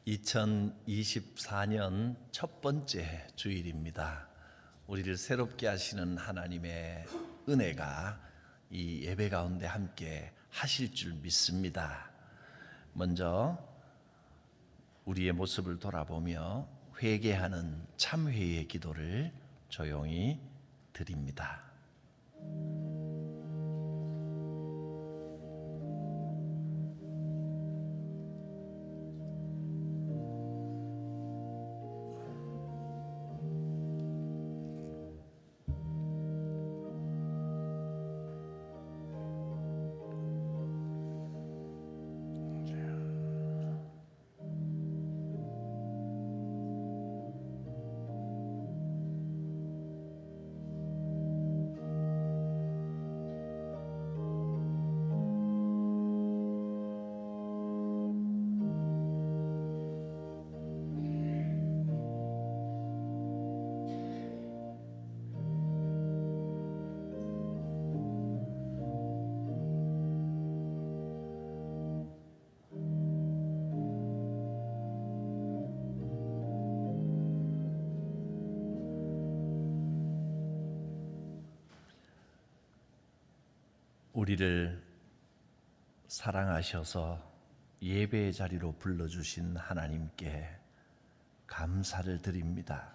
2024년 첫 번째 주일입니다. 우리를 새롭게 하시는 하나님의 은혜가 이 예배 가운데 함께 하실 줄 믿습니다. 먼저 우리의 모습을 돌아보며 회개하는 참회의 기도를 조용히 드립니다. 우리를 사랑하셔서 예배의 자리로 불러주신 하나님께 감사를 드립니다.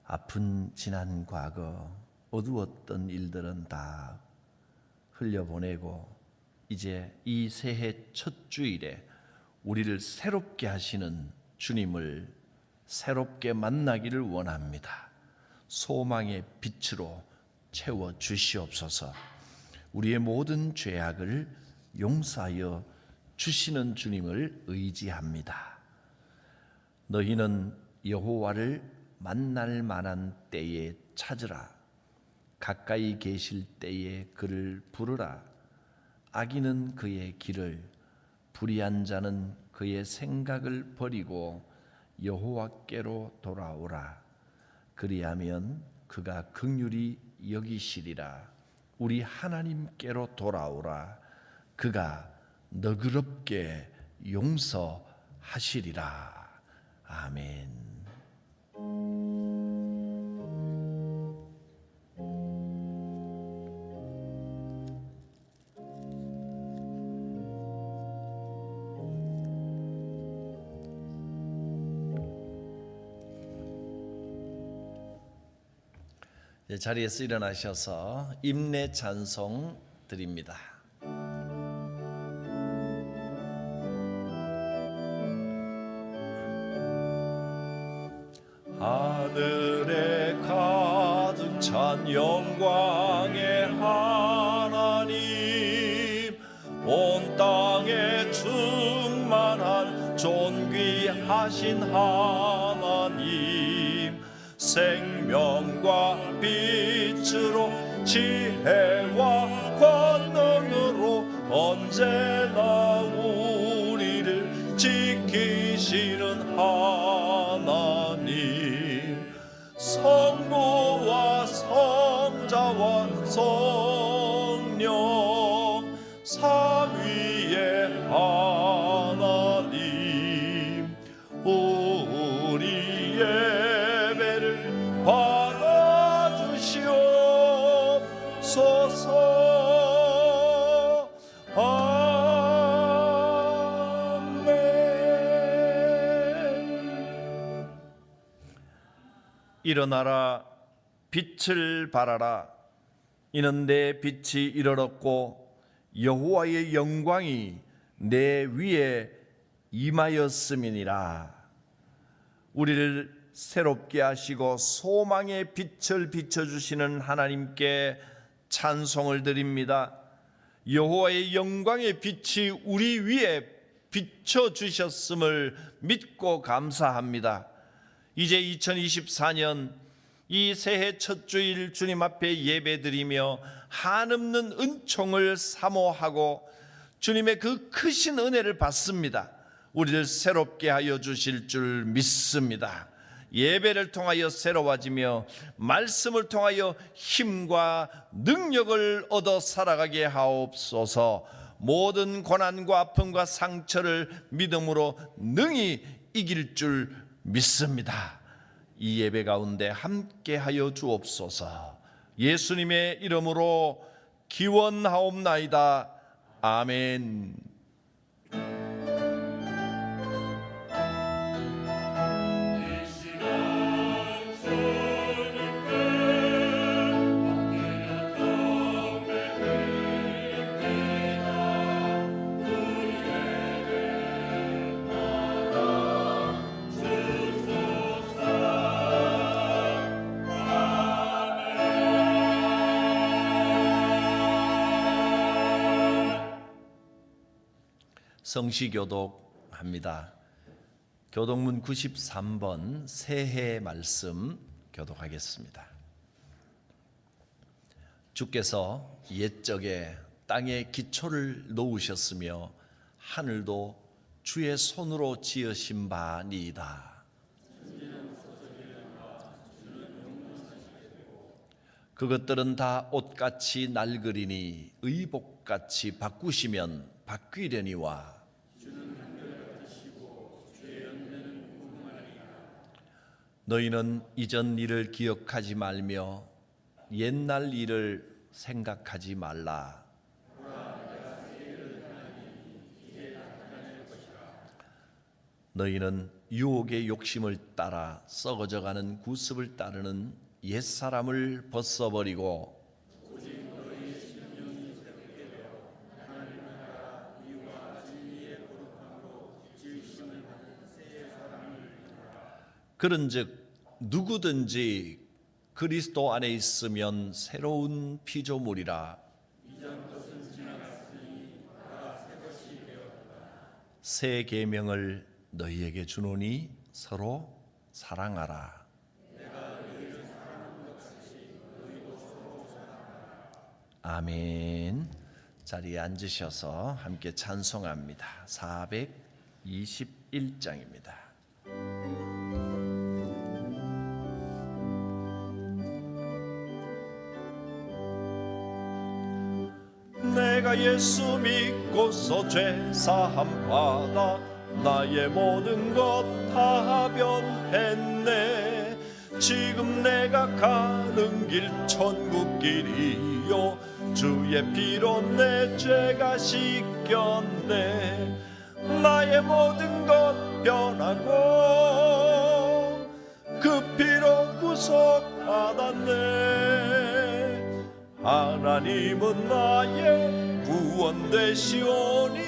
아픈 지난 과거, 어두웠던 일들은 다 흘려보내고 이제 이 새해 첫 주일에 우리를 새롭게 하시는 주님을 새롭게 만나기를 원합니다. 소망의 빛으로 채워 주시옵소서. 우리의 모든 죄악을 용서하여 주시는 주님을 의지합니다. 너희는 여호와를 만날 만한 때에 찾으라. 가까이 계실 때에 그를 부르라. 악인은 그의 길을, 불의한 자는 그의 생각을 버리고 여호와께로 돌아오라. 그리하면 그가 긍휼히 여기시리라. 우리 하나님께로 돌아오라. 그가 너그럽게 용서하시리라. 아멘. 자리에서 일어나셔서 임내 찬송 드립니다. 하늘에 가득 찬 영광의 하나님, 온 땅에 충만한 존귀하신 하나님, 생명과 빛으로 지혜와 권능으로 언제나 우리를 지키시는 하나님, 성부와 성자와 성령 삼위의 하나님, 우리 예배를 받아주시옵소서. 아멘. 일어나라, 빛을 발하라. 이는 내 빛이 이르렀고 여호와의 영광이 내 위에 임하였음이니라. 우리를 새롭게 하시고 소망의 빛을 비춰주시는 하나님께 찬송을 드립니다. 여호와의 영광의 빛이 우리 위에 비춰주셨음을 믿고 감사합니다. 이제 2024년 이 새해 첫 주일 주님 앞에 예배드리며 한없는 은총을 사모하고 주님의 그 크신 은혜를 받습니다. 우리를 새롭게 하여 주실 줄 믿습니다. 예배를 통하여 새로워지며 말씀을 통하여 힘과 능력을 얻어 살아가게 하옵소서. 모든 고난과 아픔과 상처를 믿음으로 능히 이길 줄 믿습니다. 이 예배 가운데 함께하여 주옵소서. 예수님의 이름으로 기원하옵나이다. 아멘. 성시교독합니다. 교독문 93번 새해 말씀 교독하겠습니다. 주께서 옛적에 땅에 기초를 놓으셨으며 하늘도 주의 손으로 지으신 바니이다. 그것들은 다 옷같이 낡으리니 의복같이 바꾸시면 바뀌려니와 너희는 이전 일을 기억하지 말며 옛날 일을 생각하지 말라. 너희는 유혹의 욕심을 따라 썩어져가는 구습을 따르는 옛사람을 벗어버리고 그런즉 누구든지 그리스도 안에 있으면 새로운 피조물이라. 새 계명을 너희에게 주노니 서로 사랑하라. 아멘. 자리에 앉으셔서 함께 찬송합니다. 421장입니다. 내가 예수 믿고서 죄사함 받아 나의 모든 것 다 변했네. 지금 내가 가는 길 천국 길이요 주의 피로 내 죄가 씻겼네. 나의 모든 것 변하고 그 피로 구속받았네. 하나님은 나의 구원 되시오니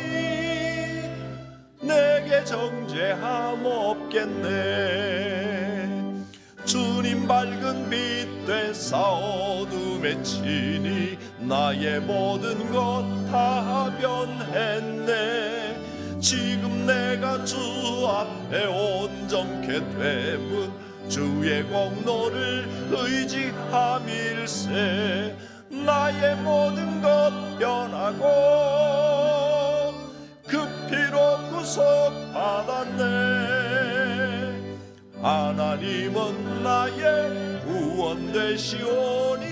내게 정죄함 없겠네. 주님 밝은 빛 되사 어둠에 치니 나의 모든 것 다 변했네. 지금 내가 주 앞에 온전케 됨은 주의 공로를 의지함일세. 나의 모든 것 변하고 그 피로 구속받았네. 하나님은 나의 구원 되시오니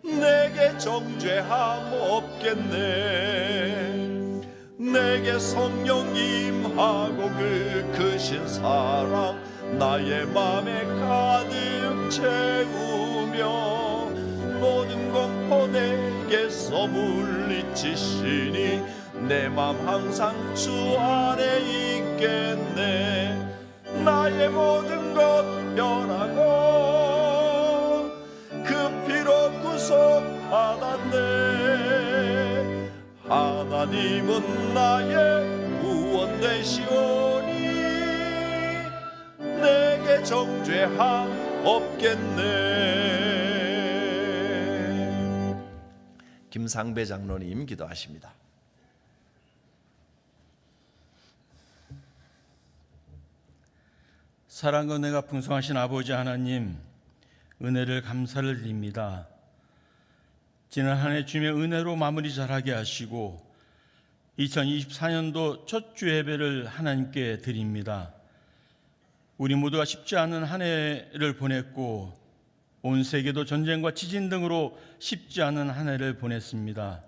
내게 정죄함 없겠네. 내게 성령 임하고 그 크신 사랑 나의 맘에 가득 채우며 모든 공포 내게서 물리치시니 내 맘 항상 주 안에 있겠네. 나의 모든 것 변하고 그 피로 구속받았네. 하나님은 나의 구원 되시오니 내게 정죄함 없겠네. 김상배 장로님 기도하십니다. 사랑과 은혜가 풍성하신 아버지 하나님, 은혜를 감사를 드립니다. 지난 한 해 주님의 은혜로 마무리 잘하게 하시고 2024년도 첫 주 예배를 하나님께 드립니다. 우리 모두가 쉽지 않은 한 해를 보냈고 온 세계도 전쟁과 지진 등으로 쉽지 않은 한 해를 보냈습니다.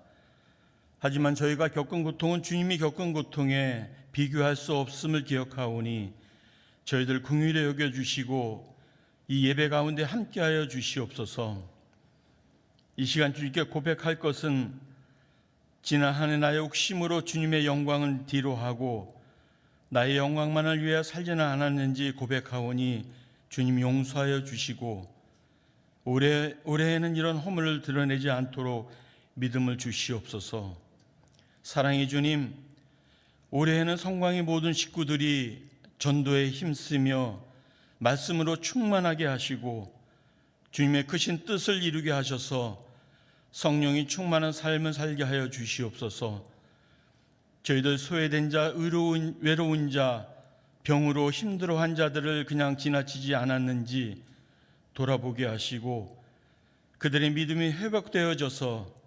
하지만 저희가 겪은 고통은 주님이 겪은 고통에 비교할 수 없음을 기억하오니 저희들 긍휼히 여겨주시고 이 예배 가운데 함께하여 주시옵소서. 이 시간 주님께 고백할 것은 지난 한 해 나의 옥심으로 주님의 영광을 뒤로하고 나의 영광만을 위해 살지는 않았는지 고백하오니 주님 용서하여 주시고 올해에는 이런 허물을 드러내지 않도록 믿음을 주시옵소서. 사랑의 주님, 올해에는 성광의 모든 식구들이 전도에 힘쓰며 말씀으로 충만하게 하시고 주님의 크신 뜻을 이루게 하셔서 성령이 충만한 삶을 살게 하여 주시옵소서. 저희들 소외된 자, 외로운 자, 병으로 힘들어한 자들을 그냥 지나치지 않았는지 돌아보게 하시고 그들의 믿음이 회복되어져서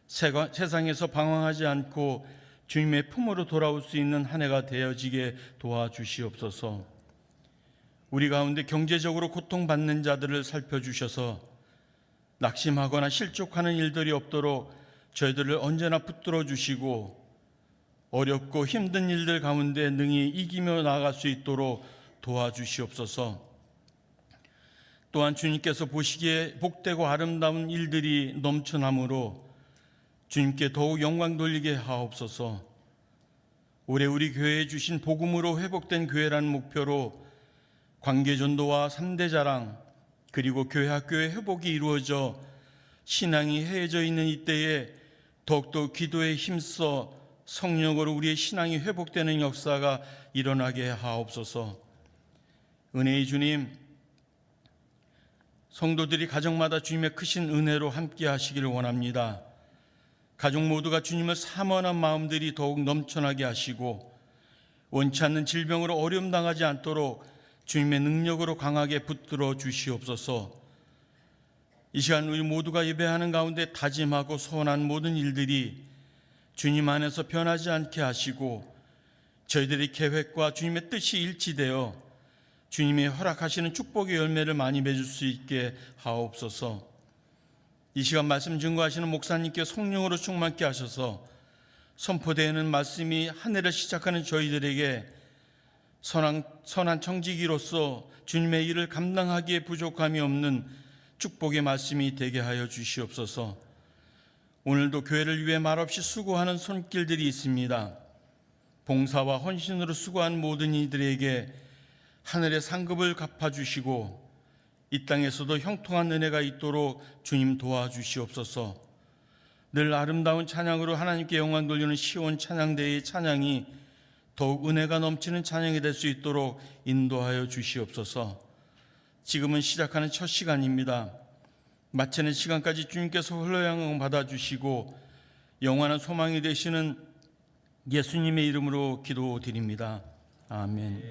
세상에서 방황하지 않고 주님의 품으로 돌아올 수 있는 한 해가 되어지게 도와주시옵소서. 우리 가운데 경제적으로 고통받는 자들을 살펴주셔서 낙심하거나 실족하는 일들이 없도록 저희들을 언제나 붙들어 주시고 어렵고 힘든 일들 가운데 능히 이기며 나아갈 수 있도록 도와주시옵소서. 또한 주님께서 보시기에 복되고 아름다운 일들이 넘쳐나므로 주님께 더욱 영광 돌리게 하옵소서. 올해 우리 교회에 주신 복음으로 회복된 교회라는 목표로 관계전도와 3대 자랑 그리고 교회 학교의 회복이 이루어져 신앙이 해해져 있는 이때에 더욱더 기도에 힘써 성령으로 우리의 신앙이 회복되는 역사가 일어나게 하옵소서. 은혜의 주님, 성도들이 가정마다 주님의 크신 은혜로 함께 하시기를 원합니다. 가족 모두가 주님을 사모하는 마음들이 더욱 넘쳐나게 하시고 원치 않는 질병으로 어려움 당하지 않도록 주님의 능력으로 강하게 붙들어 주시옵소서. 이 시간 우리 모두가 예배하는 가운데 다짐하고 소원한 모든 일들이 주님 안에서 변하지 않게 하시고 저희들의 계획과 주님의 뜻이 일치되어 주님이 허락하시는 축복의 열매를 많이 맺을 수 있게 하옵소서. 이 시간 말씀 증거하시는 목사님께 성령으로 충만케 하셔서 선포되는 말씀이 한 해를 시작하는 저희들에게 선한 청지기로서 주님의 일을 감당하기에 부족함이 없는 축복의 말씀이 되게 하여 주시옵소서. 오늘도 교회를 위해 말없이 수고하는 손길들이 있습니다. 봉사와 헌신으로 수고한 모든 이들에게 하늘의 상급을 갚아주시고 이 땅에서도 형통한 은혜가 있도록 주님 도와주시옵소서. 늘 아름다운 찬양으로 하나님께 영광 돌리는 시온 찬양대의 찬양이 더욱 은혜가 넘치는 찬양이 될 수 있도록 인도하여 주시옵소서. 지금은 시작하는 첫 시간입니다. 마치는 시간까지 주님께서 홀로 영광 받아주시고 영원한 소망이 되시는 예수님의 이름으로 기도드립니다. 아멘.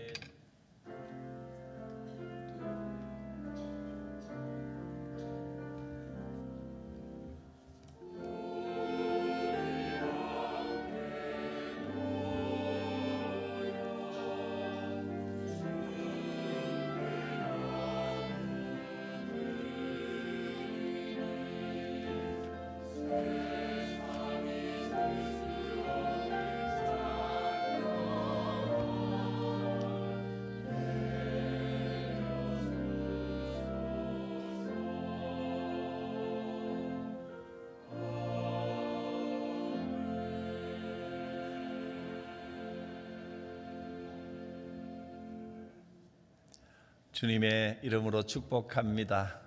주님의 이름으로 축복합니다.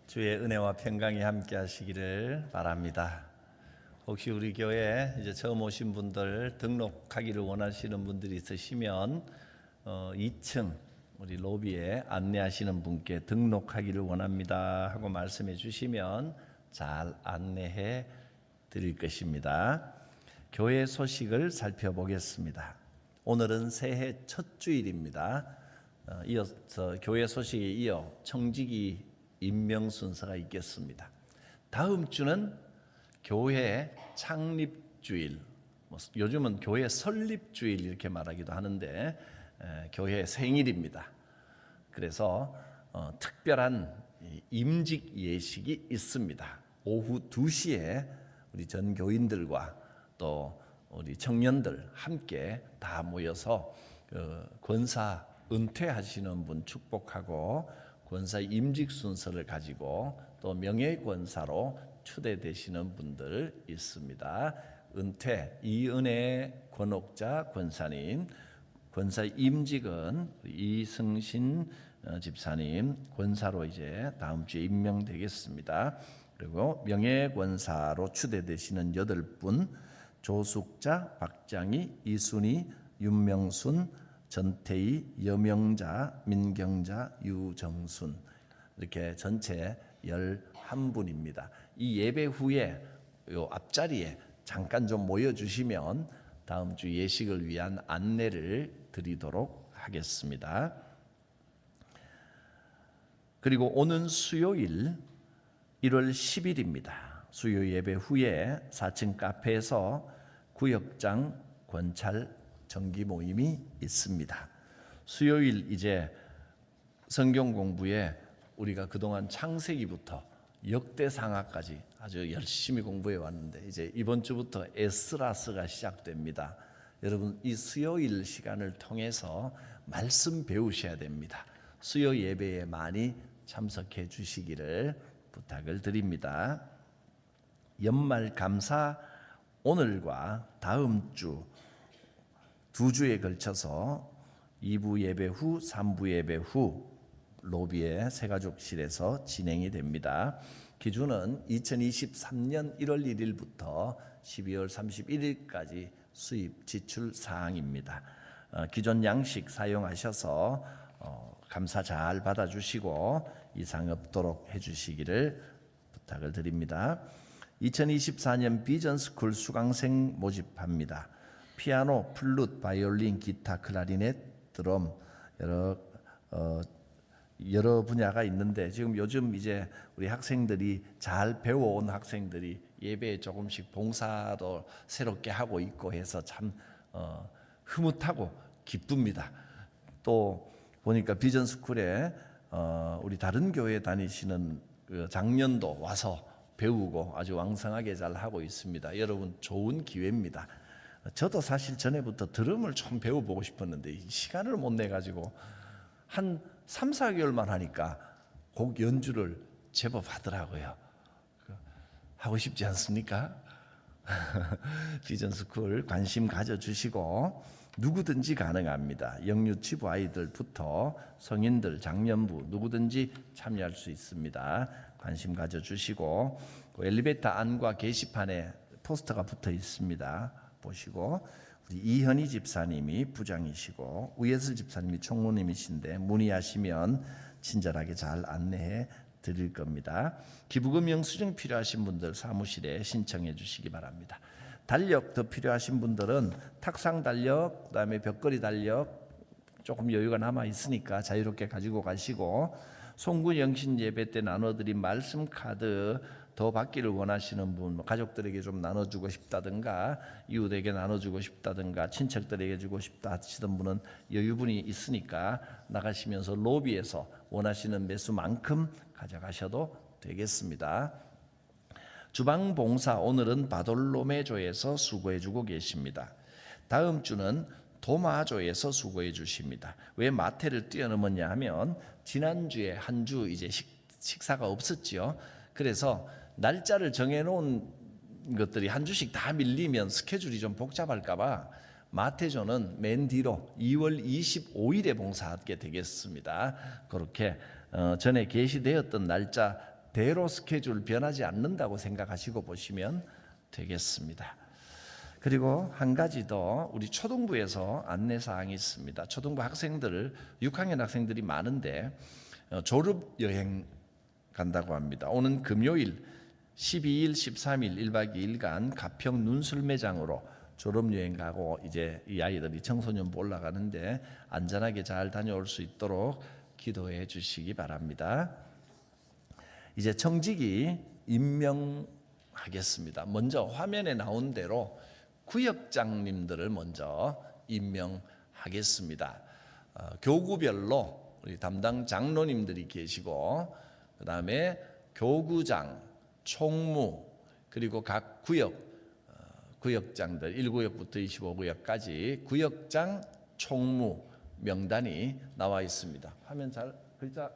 주의 은혜와 평강이 함께 하시기를 바랍니다. 혹시 우리 교회 이제 처음 오신 분들 등록하기를 원하시는 분들이 있으시면 2층 우리 로비에 안내하시는 분께 등록하기를 원합니다 하고 말씀해 주시면 잘 안내해 드릴 것입니다. 교회 소식을 살펴보겠습니다. 오늘은 새해 첫 주일입니다. 이어서 교회 소식에 이어 청지기 임명 순서가 있겠습니다. 다음 주는 교회 창립주일, 요즘은 교회 설립주일 이렇게 말하기도 하는데 교회 생일입니다. 그래서 특별한 임직 예식이 있습니다. 오후 2시에 우리 전 교인들과 또 우리 청년들 함께 다 모여서 권사 은퇴하시는 분 축복하고 권사 임직 순서를 가지고 또 명예권사로 추대되시는 분들 있습니다. 은퇴 이은혜 권옥자 권사님, 권사 임직은 이승신 집사님 권사로 이제 다음 주에 임명되겠습니다. 그리고 명예권사로 추대되시는 8분 조숙자, 박장희, 이순희, 윤명순, 전태희, 여명자, 민경자, 유정순 이렇게 전체 11분입니다. 이 예배 후에 요 앞자리에 잠깐 좀 모여주시면 다음 주 예식을 위한 안내를 드리도록 하겠습니다. 그리고 오는 수요일 1월 10일입니다. 수요 예배 후에 4층 카페에서 구역장 권찰 정기 모임이 있습니다. 수요일 이제 성경 공부에 우리가 그동안 창세기부터 역대상하까지 아주 열심히 공부해 왔는데 이제 이번 주부터 에스라스가 시작됩니다. 여러분 이 수요일 시간을 통해서 말씀 배우셔야 됩니다. 수요 예배에 많이 참석해 주시기를 부탁을 드립니다. 연말 감사 오늘과 다음 주 2주에 걸쳐서 2부 예배 후 3부 예배 후 로비의 새가족실에서 진행이 됩니다. 기준은 2023년 1월 1일부터 12월 31일까지 수입 지출 사항입니다. 기존 양식 사용하셔서 감사 잘 받아주시고 이상 없도록 해주시기를 부탁을 드립니다. 2024년 비전스쿨 수강생 모집합니다. 피아노, 플룻, 바이올린, 기타, 클라리넷, 드럼 여러 분야가 있는데 지금 요즘 이제 우리 학생들이 잘 배워온 학생들이 예배에 조금씩 봉사도 새롭게 하고 있고 해서 참 흐뭇하고 기쁩니다. 또 보니까 비전스쿨에 우리 다른 교회 다니시는 그 장년도 와서 배우고 아주 왕성하게 잘 하고 있습니다. 여러분 좋은 기회입니다. 저도 사실 전에부터 드럼을 좀 배워보고 싶었는데 시간을 못 내가지고 한 3, 4개월만 하니까 곡 연주를 제법 하더라고요. 하고 싶지 않습니까? 비전스쿨 관심 가져주시고 누구든지 가능합니다. 영유치부 아이들부터 성인들, 장년부 누구든지 참여할 수 있습니다. 관심 가져주시고 엘리베이터 안과 게시판에 포스터가 붙어 있습니다. 보시고 우리 이현희 집사님이 부장이시고 우예슬 집사님이 총무님이신데 문의하시면 친절하게 잘 안내해 드릴 겁니다. 기부금 영수증 필요하신 분들 사무실에 신청해 주시기 바랍니다. 달력 더 필요하신 분들은 탁상 달력, 그다음에 벽걸이 달력 조금 여유가 남아 있으니까 자유롭게 가지고 가시고 송구 영신 예배 때 나눠드린 말씀 카드 더 받기를 원하시는 분, 가족들에게 좀 나눠주고 싶다든가 이웃에게 나눠주고 싶다든가 친척들에게 주고 싶다 하시던 분은 여유분이 있으니까 나가시면서 로비에서 원하시는 매수만큼 가져가셔도 되겠습니다. 주방봉사 오늘은 바돌로메조에서 수고해주고 계십니다. 다음 주는 도마조에서 수고해 주십니다. 왜 마태를 뛰어넘었냐 하면 지난주에 한 주 이제 식사가 없었지요. 그래서 날짜를 정해놓은 것들이 한 주씩 다 밀리면 스케줄이 좀 복잡할까 봐 마태조는 맨 뒤로 2월 25일에 봉사하게 되겠습니다. 그렇게 전에 게시되었던 날짜대로 스케줄 변하지 않는다고 생각하시고 보시면 되겠습니다. 그리고 한 가지 더 우리 초등부에서 안내사항이 있습니다. 초등부 학생들 6학년 학생들이 많은데 졸업여행 간다고 합니다. 오는 금요일 12일 13일 1박 2일간 가평 눈술매장으로 졸업여행 가고 이제 이 아이들이 청소년부 올라가는데 안전하게 잘 다녀올 수 있도록 기도해 주시기 바랍니다. 이제 청직이 임명하겠습니다. 먼저 화면에 나온 대로 구역장님들을 먼저 임명하겠습니다. 교구별로 우리 담당 장로님들이 계시고 그 다음에 교구장, 총무 그리고 각 구역 구역장들 1구역부터 25구역까지 구역장 총무 명단이 나와 있습니다. 화면 잘 글자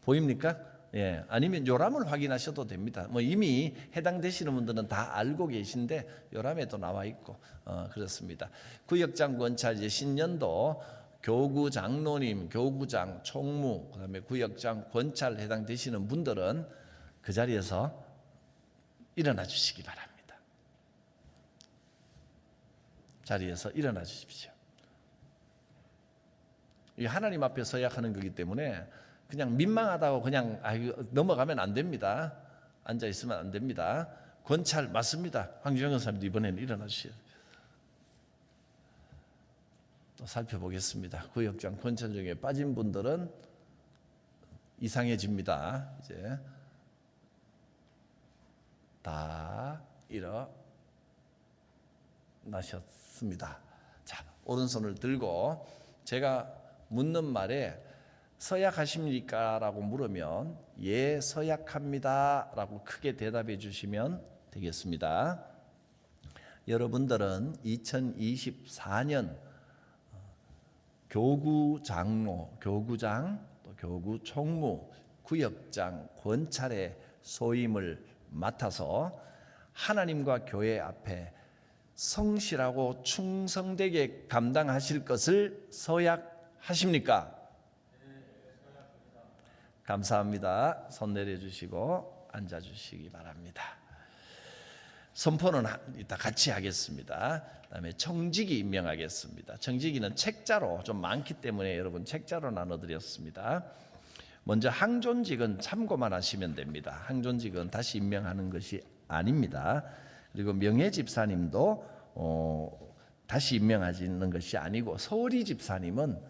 보입니까? 예, 아니면 요람을 확인하셔도 됩니다. 뭐 이미 해당되시는 분들은 다 알고 계신데 요람에도 나와 있고 그렇습니다. 구역장 권찰 이제 신년도 교구 장로님, 교구장, 총무, 그다음에 구역장 권찰 해당되시는 분들은 그 자리에서 일어나 주시기 바랍니다. 자리에서 일어나 주십시오. 이 하나님 앞에 서약하는 거기 때문에 그냥 민망하다고 그냥 넘어가면 안 됩니다. 앉아 있으면 안 됩니다. 권찰 맞습니다. 황준영 선생님도 이번에는 일어나 주세요. 또 살펴보겠습니다. 구역장 권찰 중에 빠진 분들은 이상해집니다. 이제 다 일어나셨습니다. 자, 오른손을 들고 제가 묻는 말에 서약하십니까? 라고 물으면 예, 서약합니다 라고 크게 대답해 주시면 되겠습니다. 여러분들은 2024년 교구 장로, 교구장, 또 교구 총무, 구역장, 권찰의 소임을 맡아서 하나님과 교회 앞에 성실하고 충성되게 감당하실 것을 서약하십니까? 감사합니다. 손 내려주시고 앉아주시기 바랍니다. 선포는 이따 같이 하겠습니다. 그다음에 청지기 임명하겠습니다. 청지기는 책자로 좀 많기 때문에 여러분 책자로 나눠드렸습니다. 먼저 항존직은 참고만 하시면 됩니다. 항존직은 다시 임명하는 것이 아닙니다. 그리고 명예집사님도 다시 임명하시는 것이 아니고 서울이 집사님은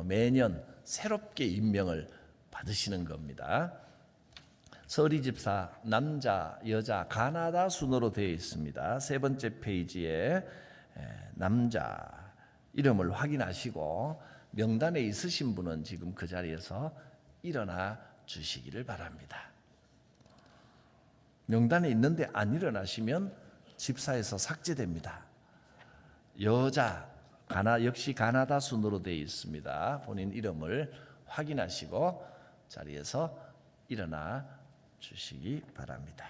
매년 새롭게 임명을 받으시는 겁니다. 서리 집사 남자, 여자, 가나다 순으로 되어 있습니다. 세 번째 페이지에 남자 이름을 확인하시고 명단에 있으신 분은 지금 그 자리에서 일어나 주시기를 바랍니다. 명단에 있는데 안 일어나시면 집사에서 삭제됩니다. 여자, 역시 가나다 순으로 되어 있습니다. 본인 이름을 확인하시고 자리에서 일어나 주시기 바랍니다.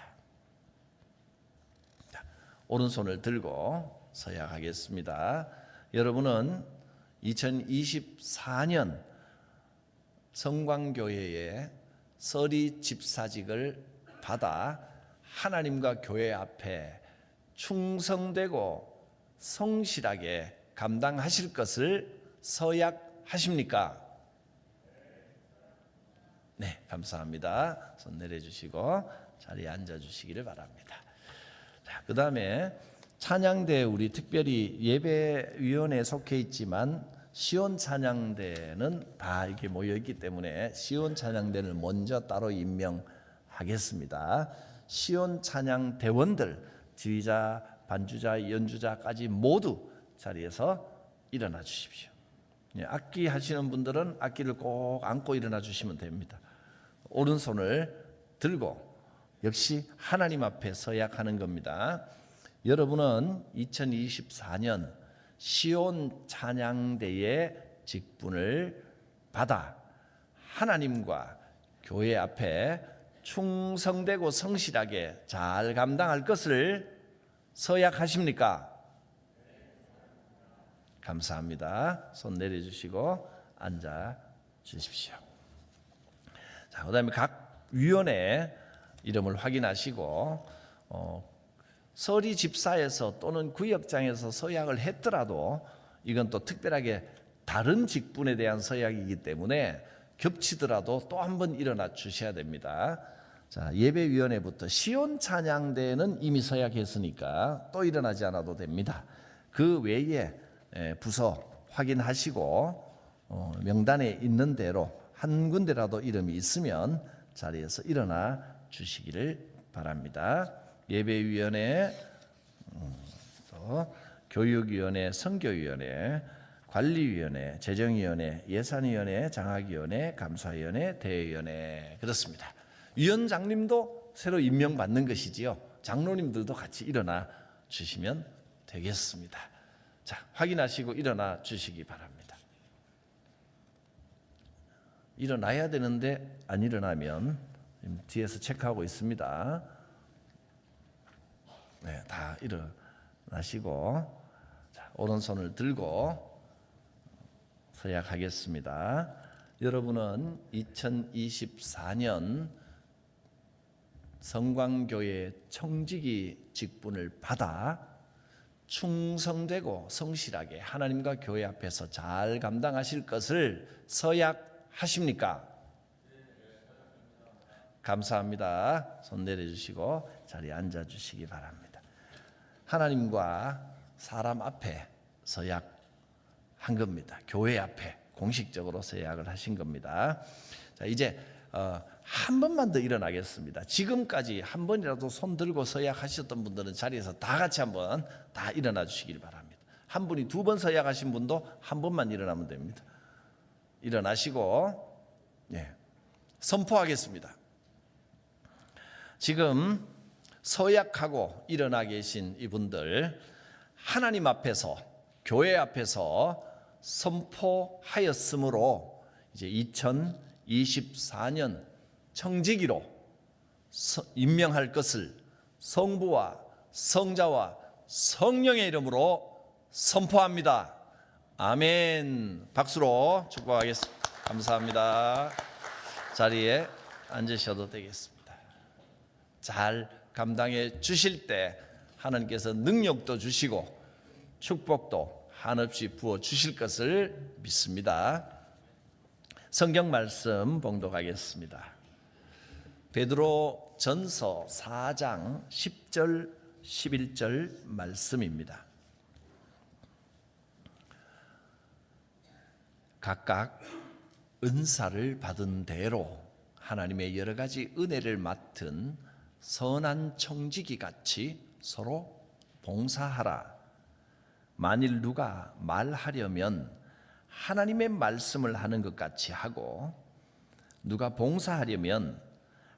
자, 오른손을 들고 서약하겠습니다. 여러분은 2024년 성광교회의 서리 집사직을 받아 하나님과 교회 앞에 충성되고 성실하게 감당하실 것을 서약하십니까? 네, 감사합니다. 손 내려주시고 자리에 앉아주시기를 바랍니다. 자, 그 다음에 찬양대 우리 특별히 예배위원회에 속해 있지만 시온 찬양대는 다 이렇게 모여 있기 때문에 시온 찬양대를 먼저 따로 임명하겠습니다. 시온 찬양대원들 지휘자, 반주자, 연주자까지 모두 자리에서 일어나 주십시오. 악기 하시는 분들은 악기를 꼭 안고 일어나 주시면 됩니다. 오른손을 들고 역시 하나님 앞에 서약하는 겁니다. 여러분은 2024년 시온 찬양대의 직분을 받아 하나님과 교회 앞에 충성되고 성실하게 잘 감당할 것을 서약하십니까? 감사합니다. 손 내려주시고 앉아 주십시오. 자, 그다음에 각 위원회 이름을 확인하시고 서리 집사에서 또는 구역장에서 서약을 했더라도 이건 또 특별하게 다른 직분에 대한 서약이기 때문에 겹치더라도 또 한 번 일어나 주셔야 됩니다. 자, 예배위원회부터 시온 찬양대는 이미 서약했으니까 또 일어나지 않아도 됩니다. 그 외에 부서 확인하시고 명단에 있는 대로 한 군데라도 이름이 있으면 자리에서 일어나 주시기를 바랍니다. 예배위원회, 또 교육위원회, 선교위원회, 관리위원회, 재정위원회, 예산위원회, 장학위원회, 감사위원회, 대회위원회 그렇습니다. 위원장님도 새로 임명받는 것이지요. 장로님들도 같이 일어나 주시면 되겠습니다. 자, 확인하시고 일어나 주시기 바랍니다. 일어나야 되는데 안 일어나면 뒤에서 체크하고 있습니다. 네, 다 일어나시고, 자, 오른손을 들고 서약하겠습니다. 여러분은 2024년 성광교회 청지기 직분을 받아 충성되고 성실하게 하나님과 교회 앞에서 잘 감당하실 것을 서약하십니까? 감사합니다. 손 내려주시고 자리에 앉아주시기 바랍니다. 하나님과 사람 앞에 서약한 겁니다. 교회 앞에 공식적으로 서약을 하신 겁니다. 자, 이제 한 번만 더 일어나겠습니다. 지금까지 한 번이라도 손 들고 서약하셨던 분들은 자리에서 다 같이 한번 다 일어나 주시길 바랍니다. 한 분이 두 번 서약하신 분도 한 번만 일어나면 됩니다. 일어나시고, 선포하겠습니다. 지금 서약하고 일어나 계신 이분들, 하나님 앞에서, 교회 앞에서 선포하였으므로 이제 2024년 청지기로 임명할 것을 성부와 성자와 성령의 이름으로 선포합니다. 아멘. 박수로 축복하겠습니다. 감사합니다. 자리에 앉으셔도 되겠습니다. 잘 감당해 주실 때 하나님께서 능력도 주시고 축복도 한없이 부어 주실 것을 믿습니다. 성경 말씀 봉독하겠습니다. 베드로 전서 4장 10절 11절 말씀입니다. 각각 은사를 받은 대로 하나님의 여러 가지 은혜를 맡은 선한 청지기 같이 서로 봉사하라. 만일 누가 말하려면 하나님의 말씀을 하는 것 같이 하고, 누가 봉사하려면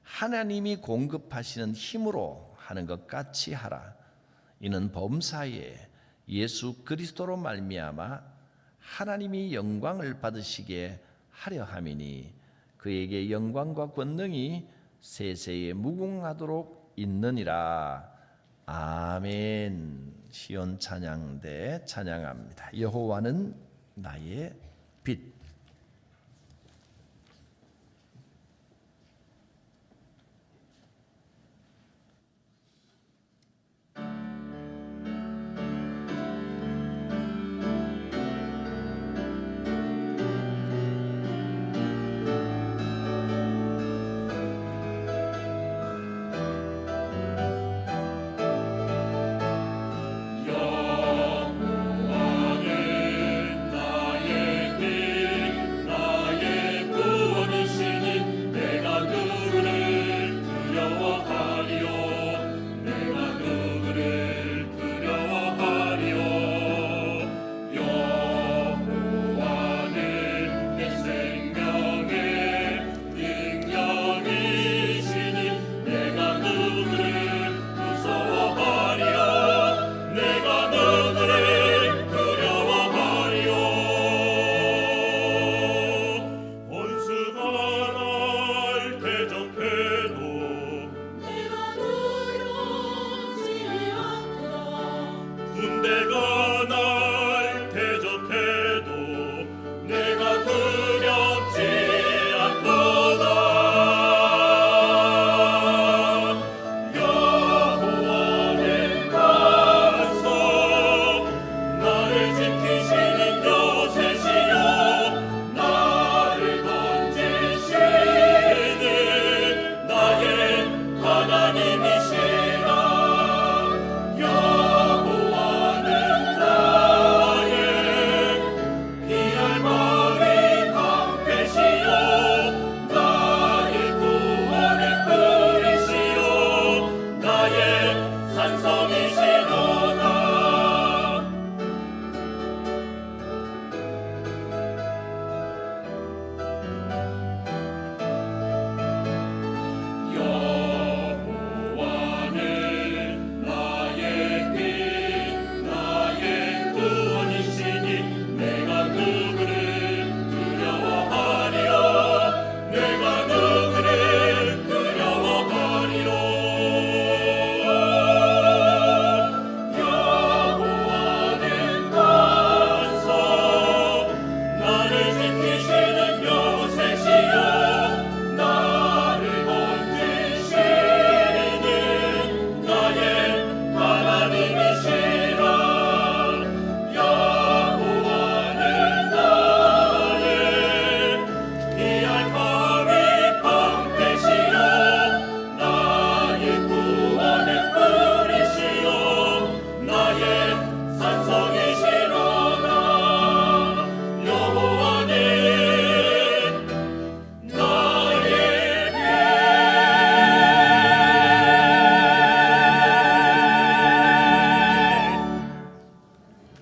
하나님이 공급하시는 힘으로 하는 것 같이 하라. 이는 범사에 예수 그리스도로 말미암아 하나님이 영광을 받으시게 하려 함이니, 그에게 영광과 권능이 세세에 무궁하도록 있느니라. 아멘. 시온 찬양대 찬양합니다. 여호와는 나의 빛. 영원한 나의 빛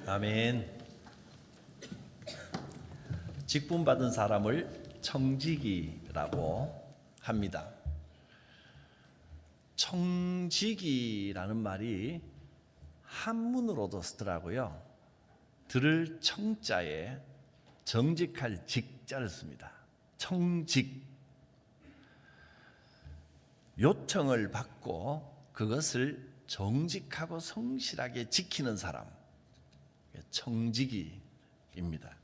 아멘. 직분 받은 사람을 청지기라고 합니다. 청지기라는 말이 한문으로도 쓰더라고요. 들을 청자에 정직할 직자를 씁니다. 청직. 요청을 받고 그것을 정직하고 성실하게 지키는 사람, 청지기입니다.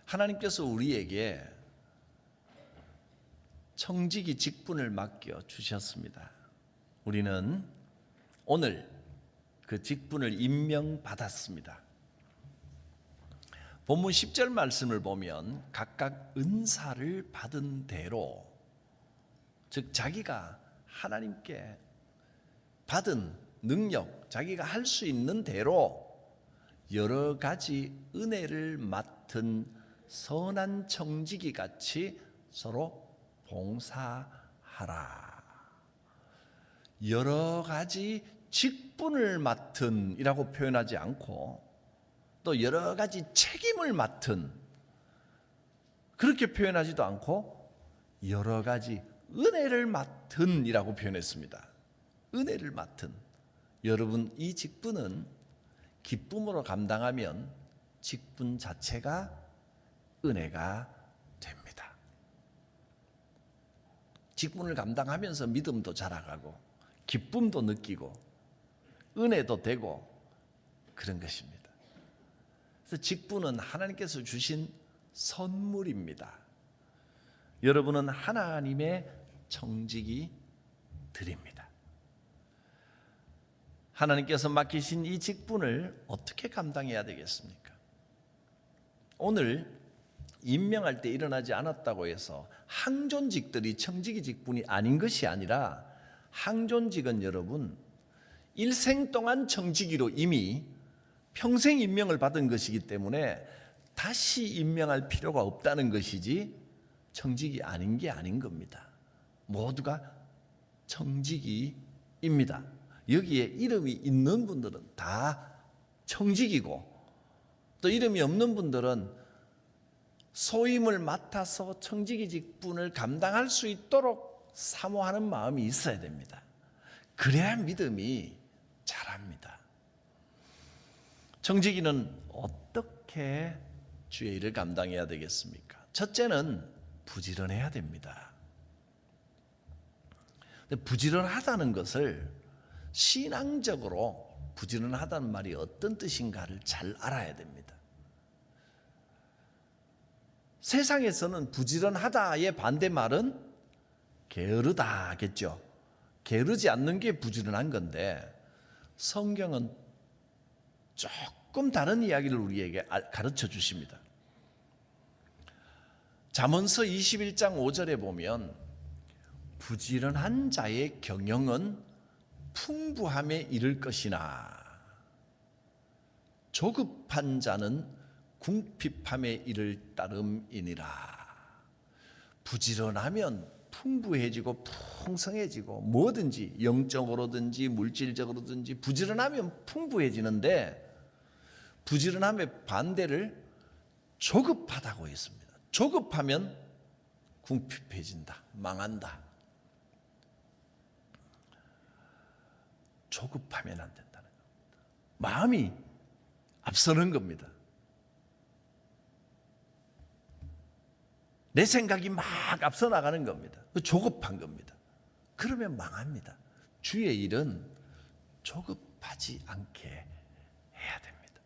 하나님께서 우리에게 청지기 직분을 맡겨 주셨습니다. 우리는 오늘 그 직분을 임명받았습니다. 본문 10절 말씀을 보면 각각 은사를 받은 대로, 즉 자기가 하나님께 받은 능력, 자기가 할 수 있는 대로 여러 가지 은혜를 맡은 선한 청지기 같이 서로 봉사하라. 여러 가지 직분을 맡은 이라고 표현하지 않고 또 여러 가지 책임을 맡은 그렇게 표현하지도 않고 여러 가지 은혜를 맡은 이라고 표현했습니다. 은혜를 맡은. 여러분, 이 직분은 기쁨으로 감당하면 직분 자체가 은혜가 됩니다. 직분을 감당하면서 믿음도 자라가고 기쁨도 느끼고 은혜도 되고 그런 것입니다. 그래서 직분은 하나님께서 주신 선물입니다. 여러분은 하나님의 청지기들입니다. 하나님께서 맡기신 이 직분을 어떻게 감당해야 되겠습니까? 오늘 임명할 때 일어나지 않았다고 해서 항존직들이 청지기 직분이 아닌 것이 아니라, 항존직은 여러분 일생 동안 청지기로 이미 평생 임명을 받은 것이기 때문에 다시 임명할 필요가 없다는 것이지 청지기 아닌 게 아닌 겁니다. 모두가 청지기입니다. 여기에 이름이 있는 분들은 다 청지기고, 또 이름이 없는 분들은 소임을 맡아서 청지기 직분을 감당할 수 있도록 사모하는 마음이 있어야 됩니다. 그래야 믿음이 자랍니다. 청지기는 어떻게 주의 일을 감당해야 되겠습니까? 첫째는 부지런해야 됩니다. 근데 부지런하다는 것을 신앙적으로 부지런하다는 말이 어떤 뜻인가를 잘 알아야 됩니다. 세상에서는 부지런하다의 반대말은 게으르다겠죠. 게으르지 않는 게 부지런한 건데, 성경은 조금 다른 이야기를 우리에게 가르쳐 주십니다. 잠언서 21장 5절에 보면 부지런한 자의 경영은 풍부함에 이를 것이나 조급한 자는 궁핍함에 이를 따름이니라. 부지런하면 풍부해지고 풍성해지고 뭐든지 영적으로든지 물질적으로든지 부지런하면 풍부해지는데, 부지런함의 반대를 조급하다고 했습니다. 조급하면 궁핍해진다, 망한다. 조급하면 안 된다는 겁니다. 마음이 앞서는 겁니다. 내 생각이 막 앞서 나가는 겁니다. 조급한 겁니다. 그러면 망합니다. 주의 일은 조급하지 않게 해야 됩니다.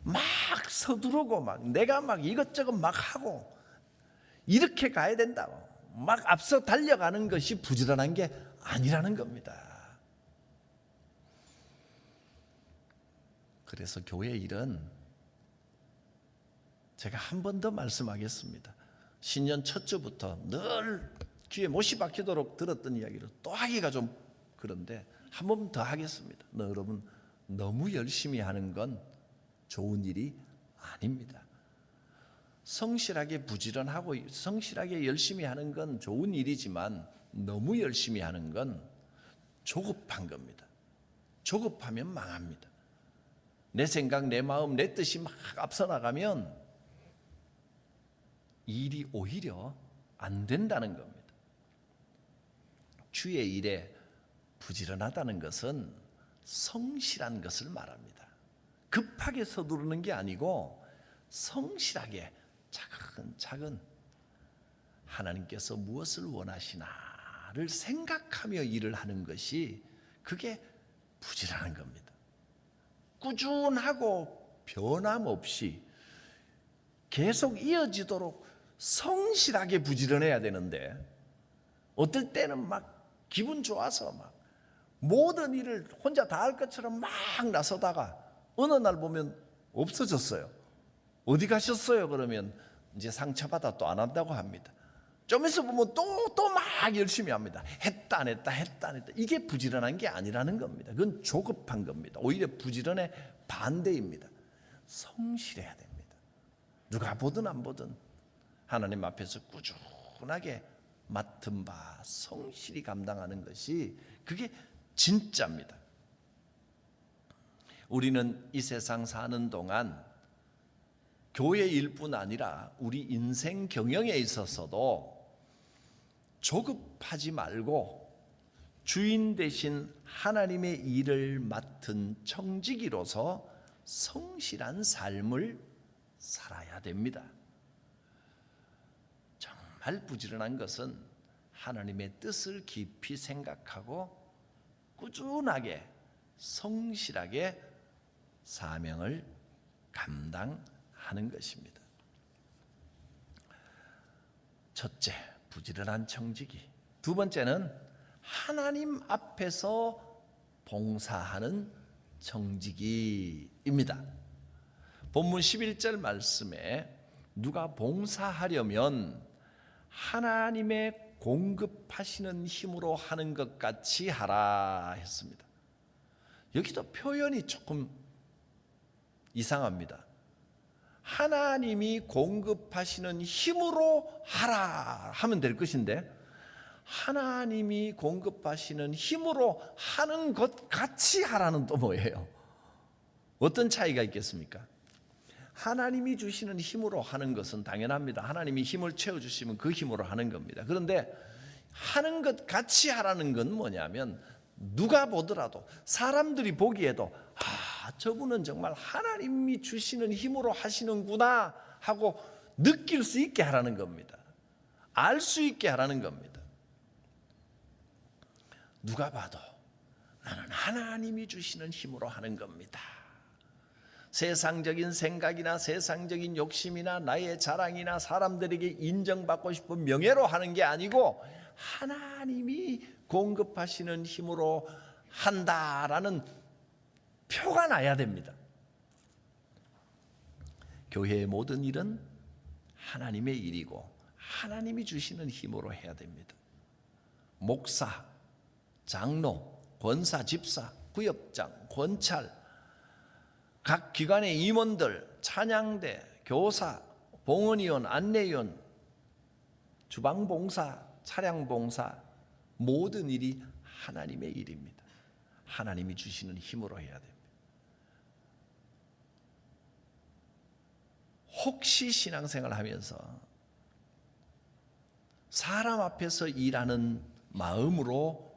막 서두르고 내가 이것저것 막 하고 이렇게 가야 된다, 막 앞서 달려가는 것이 부지런한 게 아니라는 겁니다. 그래서 교회 일은 제가 한 번 더 말씀하겠습니다. 신년 첫 주부터 늘 귀에 못이 박히도록 들었던 이야기를 또 하기가 좀 그런데 한 번 더 하겠습니다. 여러분, 너무 열심히 하는 건 좋은 일이 아닙니다. 성실하게 부지런하고 성실하게 열심히 하는 건 좋은 일이지만 너무 열심히 하는 건 조급한 겁니다. 조급하면 망합니다. 내 생각, 내 마음, 내 뜻이 막 앞서 나가면 일이 오히려 안 된다는 겁니다. 주의 일에 부지런하다는 것은 성실한 것을 말합니다. 급하게 서두르는 게 아니고 성실하게 차근차근 하나님께서 무엇을 원하시나를 생각하며 일을 하는 것이 그게 부지런한 겁니다. 꾸준하고 변함없이 계속 이어지도록 성실하게 부지런해야 되는데 어떨 때는 막 기분 좋아서 막 모든 일을 혼자 다 할 것처럼 막 나서다가 어느 날 보면 없어졌어요. 어디 가셨어요? 그러면 이제 상처받아 또 안 한다고 합니다. 좀 있어 보면 또 막 열심히 합니다. 했다 안 했다 했다 안 했다. 이게 부지런한 게 아니라는 겁니다. 그건 조급한 겁니다. 오히려 부지런의 반대입니다. 성실해야 됩니다. 누가 보든 안 보든 하나님 앞에서 꾸준하게 맡은 바 성실히 감당하는 것이 그게 진짜입니다. 우리는 이 세상 사는 동안 교회 일뿐 아니라 우리 인생 경영에 있어서도 조급하지 말고 주인 되신 하나님의 일을 맡은 청지기로서 성실한 삶을 살아야 됩니다. 정말 부지런한 것은 하나님의 뜻을 깊이 생각하고 꾸준하게 성실하게 사명을 감당하는 것입니다. 첫째, 부지런한 청지기. 두 번째는 하나님 앞에서 봉사하는 청지기입니다. 본문 11절 말씀에 누가 봉사하려면 하나님의 공급하시는 힘으로 하는 것 같이 하라 했습니다. 여기도 표현이 조금 이상합니다. 하나님이 공급하시는 힘으로 하라 하면 될 것인데 하나님이 공급하시는 힘으로 하는 것 같이 하라는 또 뭐예요? 어떤 차이가 있겠습니까? 하나님이 주시는 힘으로 하는 것은 당연합니다. 하나님이 힘을 채워주시면 그 힘으로 하는 겁니다. 그런데 하는 것 같이 하라는 건 뭐냐면 누가 보더라도 사람들이 보기에도 저분은 정말 하나님이 주시는 힘으로 하시는구나 하고 느낄 수 있게 하라는 겁니다. 알 수 있게 하라는 겁니다. 누가 봐도 나는 하나님이 주시는 힘으로 하는 겁니다. 세상적인 생각이나 세상적인 욕심이나 나의 자랑이나 사람들에게 인정받고 싶은 명예로 하는 게 아니고 하나님이 공급하시는 힘으로 한다라는 표가 나야 됩니다. 교회의 모든 일은 하나님의 일이고 하나님이 주시는 힘으로 해야 됩니다. 목사, 장로, 권사, 집사, 구역장, 권찰, 각 기관의 임원들, 찬양대, 교사, 봉헌위원, 안내위원, 주방봉사, 차량봉사 모든 일이 하나님의 일입니다. 하나님이 주시는 힘으로 해야 됩니다. 혹시 신앙생활을 하면서 사람 앞에서 일하는 마음으로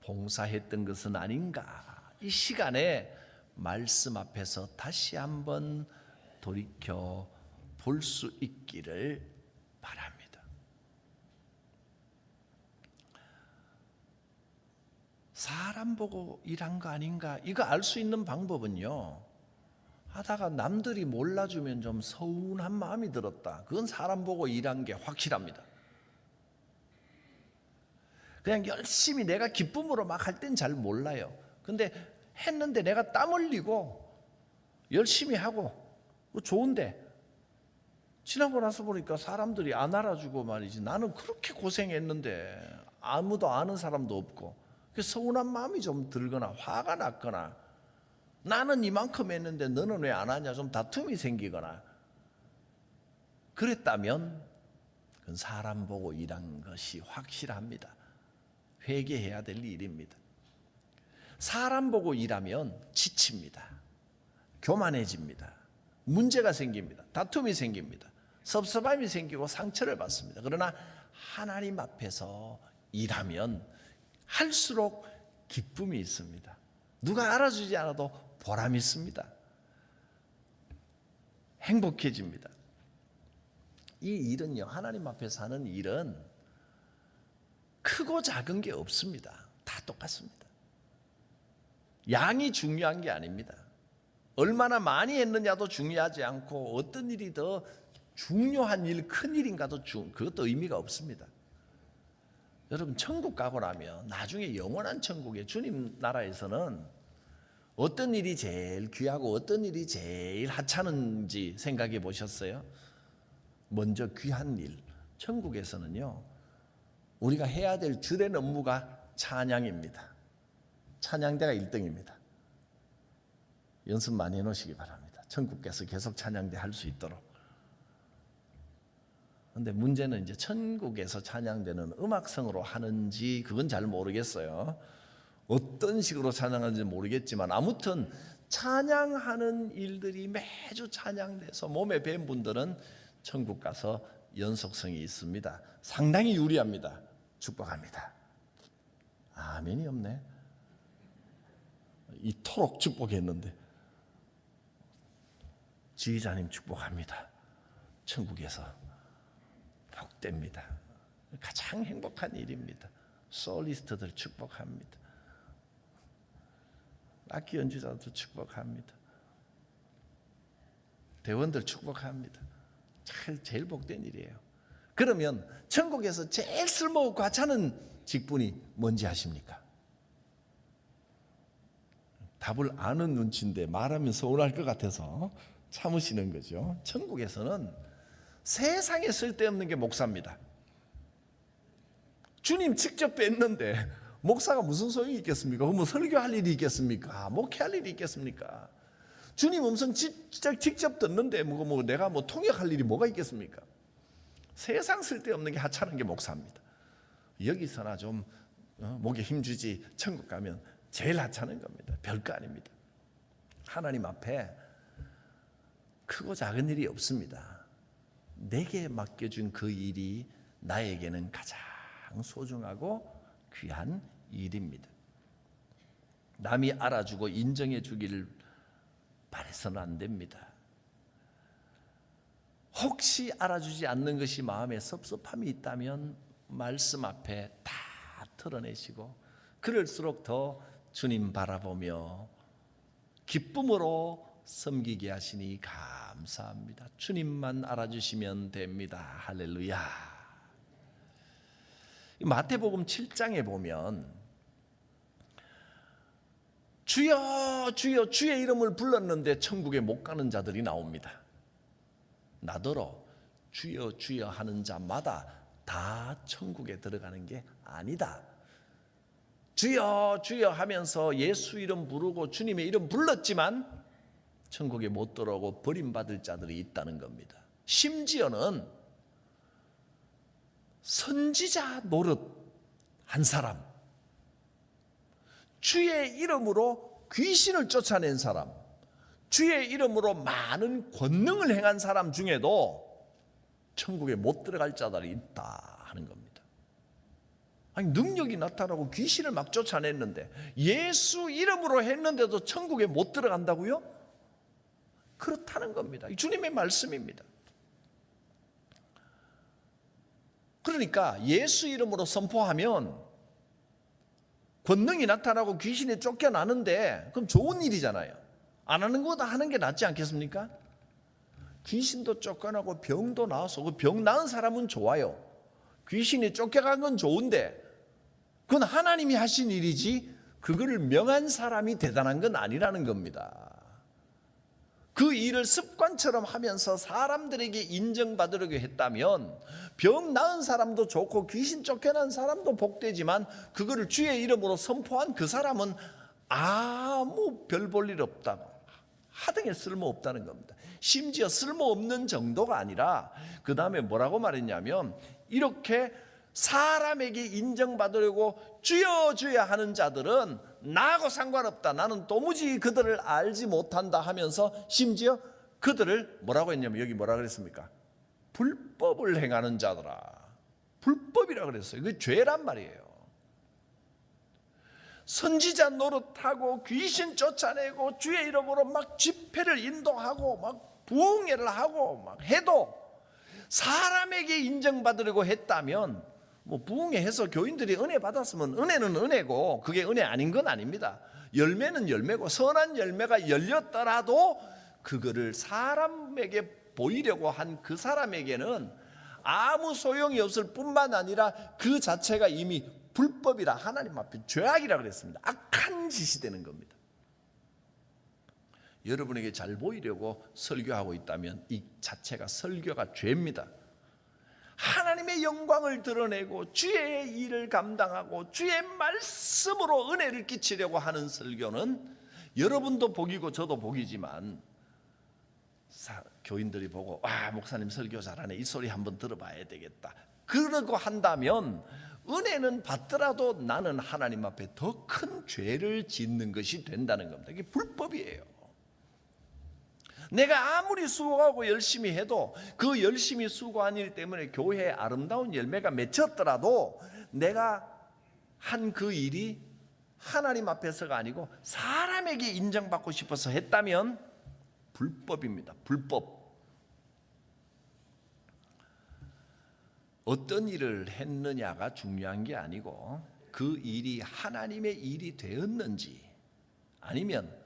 봉사했던 것은 아닌가? 이 시간에 말씀 앞에서 다시 한번 돌이켜 볼 수 있기를 바랍니다. 사람 보고 일한 거 아닌가? 이거 알 수 있는 방법은요. 하다가 남들이 몰라주면 좀 서운한 마음이 들었다. 그건 사람 보고 일한 게 확실합니다. 그냥 열심히 내가 기쁨으로 막 할 땐 잘 몰라요. 근데 했는데 내가 땀 흘리고 열심히 하고 좋은데 지나고 나서 보니까 사람들이 안 알아주고 말이지 나는 그렇게 고생했는데 아무도 아는 사람도 없고 서운한 마음이 좀 들거나 화가 났거나 나는 이만큼 했는데 너는 왜 안 하냐 좀 다툼이 생기거나 그랬다면 그건 사람 보고 일한 것이 확실합니다. 회개해야 될 일입니다. 사람 보고 일하면 지칩니다. 교만해집니다. 문제가 생깁니다. 다툼이 생깁니다. 섭섭함이 생기고 상처를 받습니다. 그러나 하나님 앞에서 일하면 할수록 기쁨이 있습니다. 누가 알아주지 않아도 보람이 있습니다. 행복해집니다. 이 일은요, 하나님 앞에서 하는 일은 크고 작은 게 없습니다. 다 똑같습니다. 양이 중요한 게 아닙니다. 얼마나 많이 했느냐도 중요하지 않고 어떤 일이 더 중요한 일, 큰 일인가도 그것도 의미가 없습니다. 여러분, 천국 가고 나면 나중에 영원한 천국에 주님 나라에서는 어떤 일이 제일 귀하고 어떤 일이 제일 하찮은지 생각해 보셨어요? 먼저 귀한 일, 천국에서는요, 우리가 해야 될 주된 업무가 찬양입니다. 찬양대가 1등입니다. 연습 많이 해놓으시기 바랍니다. 천국 가서 계속 찬양대 할 수 있도록. 그런데 문제는 이제 천국에서 찬양대는 음악성으로 하는지 그건 잘 모르겠어요. 어떤 식으로 찬양하는지 모르겠지만 아무튼 찬양하는 일들이 매주 찬양돼서 몸에 밴 분들은 천국 가서 연속성이 있습니다. 상당히 유리합니다. 축복합니다. 아멘이 없네. 이토록 축복했는데. 지휘자님 축복합니다. 천국에서 복됩니다. 가장 행복한 일입니다. 솔리스트들 축복합니다. 악기 연주자들 축복합니다. 대원들 축복합니다. 제일 복된 일이에요. 그러면 천국에서 제일 쓸모없고 과찮은 직분이 뭔지 아십니까? 답을 아는 눈치인데 말하면 서운할 것 같아서 참으시는 거죠. 천국에서는 세상에 쓸데없는 게 목사입니다. 주님 직접 뵀는데 목사가 무슨 소용이 있겠습니까? 뭐 설교할 일이 있겠습니까? 목회할 일이 있겠습니까? 주님 음성 직접 듣는데 뭐 내가 통역할 일이 뭐가 있겠습니까? 세상 쓸데없는 게 하찮은 게 목사입니다. 여기서나 좀 목에 힘주지 천국 가면 제일 하찮은 겁니다. 별거 아닙니다. 하나님 앞에 크고 작은 일이 없습니다. 내게 맡겨준 그 일이 나에게는 가장 소중하고 귀한 일입니다. 남이 알아주고 인정해 주기를 바라서는 안 됩니다. 혹시 알아주지 않는 것이 마음에 섭섭함이 있다면 말씀 앞에 다 털어내시고 그럴수록 더 주님 바라보며 기쁨으로 섬기게 하시니 감사합니다. 주님만 알아주시면 됩니다. 할렐루야. 마태복음 7장에 보면 주여 주여 주의 이름을 불렀는데 천국에 못 가는 자들이 나옵니다. 나더러 주여 주여 하는 자마다 다 천국에 들어가는 게 아니다. 주여 주여 하면서 예수 이름 부르고 주님의 이름 불렀지만 천국에 못 들어오고 버림받을 자들이 있다는 겁니다. 심지어는 선지자 노릇 한 사람, 주의 이름으로 귀신을 쫓아낸 사람, 주의 이름으로 많은 권능을 행한 사람 중에도 천국에 못 들어갈 자들이 있다 하는 겁니다. 아니, 능력이 나타나고 귀신을 막 쫓아냈는데 예수 이름으로 했는데도 천국에 못 들어간다고요? 그렇다는 겁니다. 주님의 말씀입니다. 그러니까 예수 이름으로 선포하면 권능이 나타나고 귀신이 쫓겨나는데 그럼 좋은 일이잖아요. 안 하는 것보다 하는 게 낫지 않겠습니까? 귀신도 쫓겨나고 병도 나와서 그 병 나은 사람은 좋아요. 귀신이 쫓겨간 건 좋은데 그건 하나님이 하신 일이지 그거를 명한 사람이 대단한 건 아니라는 겁니다. 그 일을 습관처럼 하면서 사람들에게 인정받으려고 했다면 병 나은 사람도 좋고 귀신 쫓겨난 사람도 복되지만 그거를 주의 이름으로 선포한 그 사람은 아무 별 볼 일 없다고, 하등에 쓸모없다는 겁니다. 심지어 쓸모없는 정도가 아니라 그 다음에 뭐라고 말했냐면 이렇게 사람에게 인정받으려고 주여 주여 하는 자들은 나하고 상관없다. 나는 도무지 그들을 알지 못한다 하면서 심지어 그들을 뭐라고 했냐면 여기 뭐라 그랬습니까? 불법을 행하는 자더라. 불법이라 그랬어요. 그게 죄란 말이에요. 선지자 노릇하고 귀신 쫓아내고 주의 이름으로 막 집회를 인도하고 막 부흥회를 하고 막 해도 사람에게 인정받으려고 했다면 뭐 부흥회 해서 교인들이 은혜 받았으면 은혜는 은혜고 그게 은혜 아닌 건 아닙니다. 열매는 열매고 선한 열매가 열렸더라도 그거를 사람에게 보이려고 한 그 사람에게는 아무 소용이 없을 뿐만 아니라 그 자체가 이미 불법이라 하나님 앞에 죄악이라 그랬습니다. 악한 짓이 되는 겁니다. 여러분에게 잘 보이려고 설교하고 있다면 이 자체가 설교가 죄입니다. 하나님의 영광을 드러내고 주의 일을 감당하고 주의 말씀으로 은혜를 끼치려고 하는 설교는 여러분도 복이고 저도 복이지만 교인들이 보고 와 목사님 설교 잘하네 이 소리 한번 들어봐야 되겠다 그러고 한다면 은혜는 받더라도 나는 하나님 앞에 더 큰 죄를 짓는 것이 된다는 겁니다. 이게 불법이에요. 내가 아무리 수고하고 열심히 해도 그 열심히 수고한 일 때문에 교회에 아름다운 열매가 맺혔더라도 내가 한 그 일이 하나님 앞에서가 아니고 사람에게 인정받고 싶어서 했다면 불법입니다. 불법. 어떤 일을 했느냐가 중요한 게 아니고 그 일이 하나님의 일이 되었는지 아니면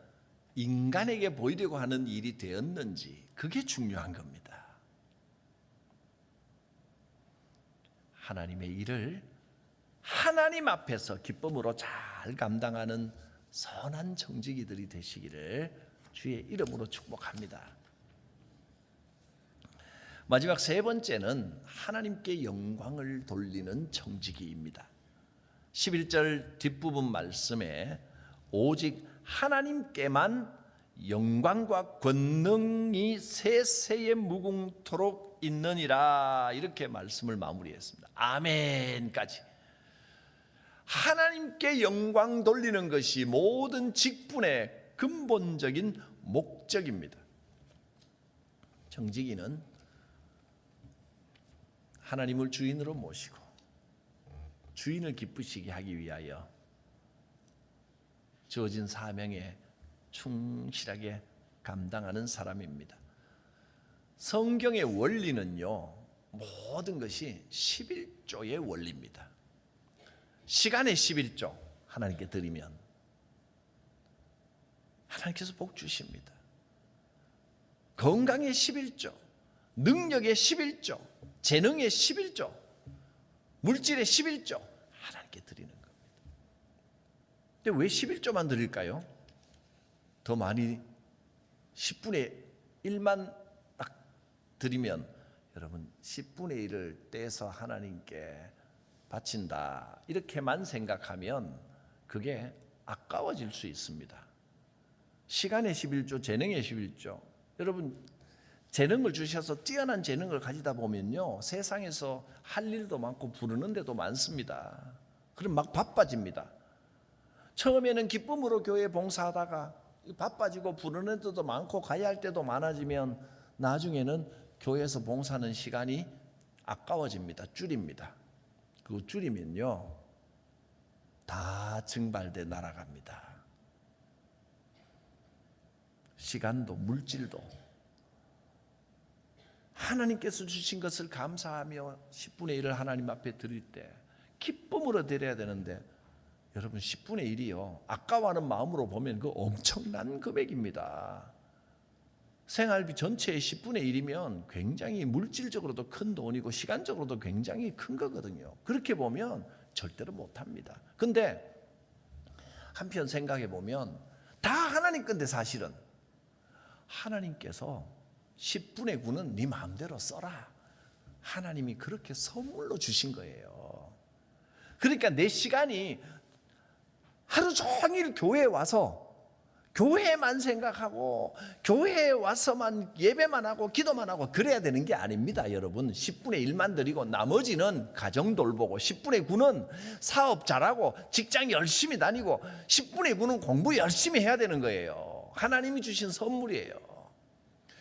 인간에게 보이려고 하는 일이 되었는지 그게 중요한 겁니다. 하나님의 일을 하나님 앞에서 기쁨으로 잘 감당하는 선한 정직이들이 되시기를 주의 이름으로 축복합니다. 마지막 세 번째는 하나님께 영광을 돌리는 정직이입니다. 11절 뒷부분 말씀에 오직 하나님께만 영광과 권능이 세세에 무궁토록 있느니라 이렇게 말씀을 마무리했습니다. 아멘까지. 하나님께 영광 돌리는 것이 모든 직분의 근본적인 목적입니다. 정직이는 하나님을 주인으로 모시고 주인을 기쁘시게 하기 위하여 주어진 사명에 충실하게 감당하는 사람입니다. 성경의 원리는요, 모든 것이 11조의 원리입니다. 시간의 11조 하나님께 드리면 하나님께서 복 주십니다. 건강의 11조, 능력의 11조, 재능의 11조, 물질의 11조 하나님께 드리는 겁니다. 근데 왜 11조만 드릴까요? 더 많이 10분의 1만 딱 드리면 여러분 10분의 1을 떼서 하나님께 바친다 이렇게만 생각하면 그게 아까워질 수 있습니다. 시간의 11조, 재능의 11조. 여러분 재능을 주셔서 뛰어난 재능을 가지다 보면요 세상에서 할 일도 많고 부르는 데도 많습니다. 그럼 막 바빠집니다. 처음에는 기쁨으로 교회 봉사하다가 바빠지고 부르는 데도 많고 가야 할 때도 많아지면 나중에는 교회에서 봉사하는 시간이 아까워집니다. 줄입니다. 그거 줄이면요 다 증발돼 날아갑니다. 시간도 물질도 하나님께서 주신 것을 감사하며 10분의 1을 하나님 앞에 드릴 때 기쁨으로 드려야 되는데 여러분 10분의 1이요 아까워하는 마음으로 보면 그 엄청난 금액입니다. 생활비 전체의 10분의 1이면 굉장히 물질적으로도 큰 돈이고 시간적으로도 굉장히 큰 거거든요. 그렇게 보면 절대로 못합니다. 근데 한편 생각해 보면 다 하나님 건데 사실은 하나님께서 10분의 9는 네 마음대로 써라. 하나님이 그렇게 선물로 주신 거예요. 그러니까 내 시간이 하루 종일 교회에 와서 교회만 생각하고 교회에 와서만 예배만 하고 기도만 하고 그래야 되는 게 아닙니다. 여러분, 10분의 1만 드리고 나머지는 가정 돌보고 10분의 9는 사업 잘하고 직장 열심히 다니고 10분의 9는 공부 열심히 해야 되는 거예요. 하나님이 주신 선물이에요.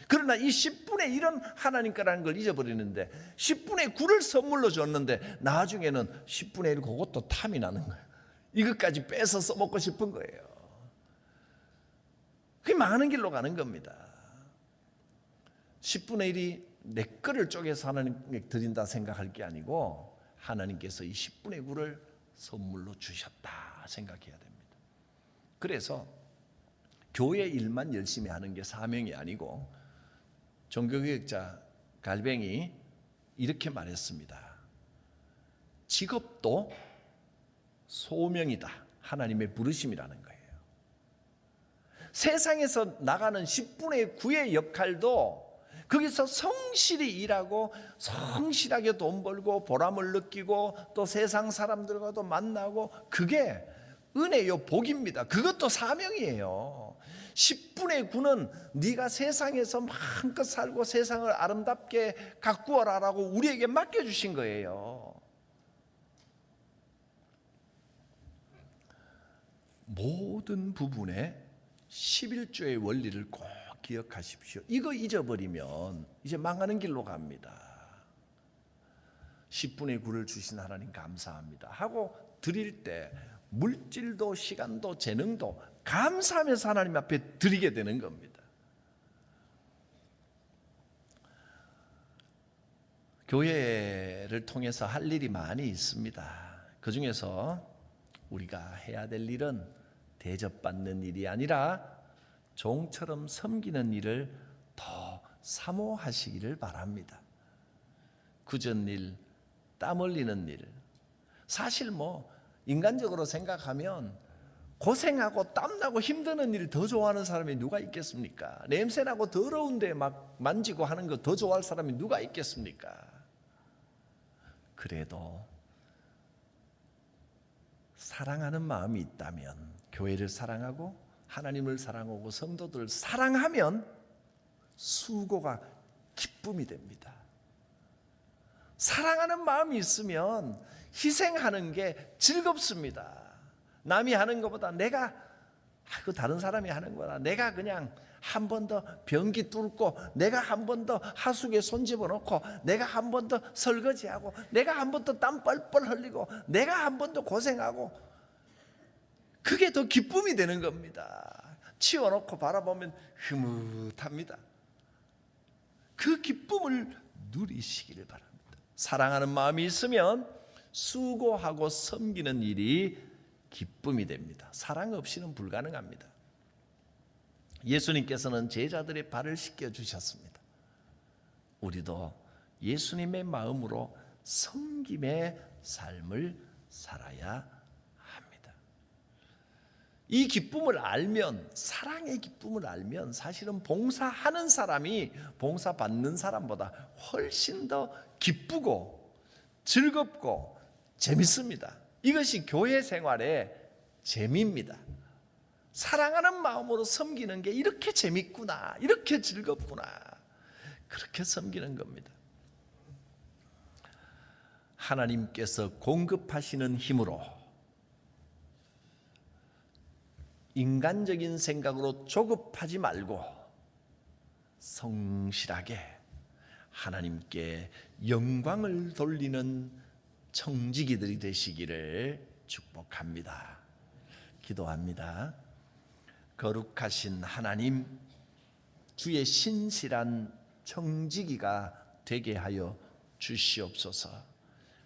그러나 이 10분의 1은 하나님 거라는 걸 잊어버리는데 10분의 9를 선물로 줬는데 나중에는 10분의 1 그것도 탐이 나는 거예요. 이것까지 빼서 써먹고 싶은 거예요. 그게 망하는 길로 가는 겁니다. 10분의 1이 내 거를 쪼개서 하나님께 드린다 생각할 게 아니고 하나님께서 이 10분의 9를 선물로 주셨다 생각해야 됩니다. 그래서 교회 일만 열심히 하는 게 사명이 아니고 종교개혁자 갈뱅이 이렇게 말했습니다. 직업도 소명이다. 하나님의 부르심이라는 거예요. 세상에서 나가는 10분의 9의 역할도 거기서 성실히 일하고 성실하게 돈 벌고 보람을 느끼고 또 세상 사람들과도 만나고 그게 은혜요, 복입니다. 그것도 사명이에요. 10분의 9는 네가 세상에서 마음껏 살고 세상을 아름답게 가꾸어라라고 우리에게 맡겨주신 거예요. 모든 부분에 11조의 원리를 꼭 기억하십시오. 이거 잊어버리면 이제 망하는 길로 갑니다. 10분의 9를 주신 하나님 감사합니다 하고 드릴 때 물질도 시간도 재능도 감사하면서 하나님 앞에 드리게 되는 겁니다. 교회를 통해서 할 일이 많이 있습니다. 그 중에서 우리가 해야 될 일은 대접받는 일이 아니라 종처럼 섬기는 일을 더 사모하시기를 바랍니다. 굳은 일, 땀 흘리는 일. 사실 인간적으로 생각하면 고생하고 땀나고 힘드는 일 더 좋아하는 사람이 누가 있겠습니까? 냄새나고 더러운데 막 만지고 하는 거 더 좋아할 사람이 누가 있겠습니까? 그래도 사랑하는 마음이 있다면 교회를 사랑하고 하나님을 사랑하고 성도들을 사랑하면 수고가 기쁨이 됩니다. 사랑하는 마음이 있으면 희생하는 게 즐겁습니다. 남이 하는 것보다 다른 사람이 하는 거다. 내가 그냥 한 번 더 변기 뚫고 내가 한 번 더 하수구에 손 집어넣고 내가 한 번 더 설거지하고 내가 한 번 더 땀 뻘뻘 흘리고 내가 한 번 더 고생하고 그게 더 기쁨이 되는 겁니다. 치워놓고 바라보면 흐뭇합니다. 그 기쁨을 누리시기를 바랍니다. 사랑하는 마음이 있으면 수고하고 섬기는 일이 기쁨이 됩니다. 사랑 없이는 불가능합니다. 예수님께서는 제자들의 발을 씻겨 주셨습니다. 우리도 예수님의 마음으로 섬김의 삶을 살아야 합니다. 이 기쁨을 알면, 사랑의 기쁨을 알면 사실은 봉사하는 사람이 봉사받는 사람보다 훨씬 더 기쁘고 즐겁고 재밌습니다. 이것이 교회 생활의 재미입니다. 사랑하는 마음으로 섬기는 게 이렇게 재밌구나, 이렇게 즐겁구나, 그렇게 섬기는 겁니다. 하나님께서 공급하시는 힘으로 인간적인 생각으로 조급하지 말고 성실하게 하나님께 영광을 돌리는 청지기들이 되시기를 축복합니다. 기도합니다. 거룩하신 하나님, 주의 신실한 청지기가 되게 하여 주시옵소서.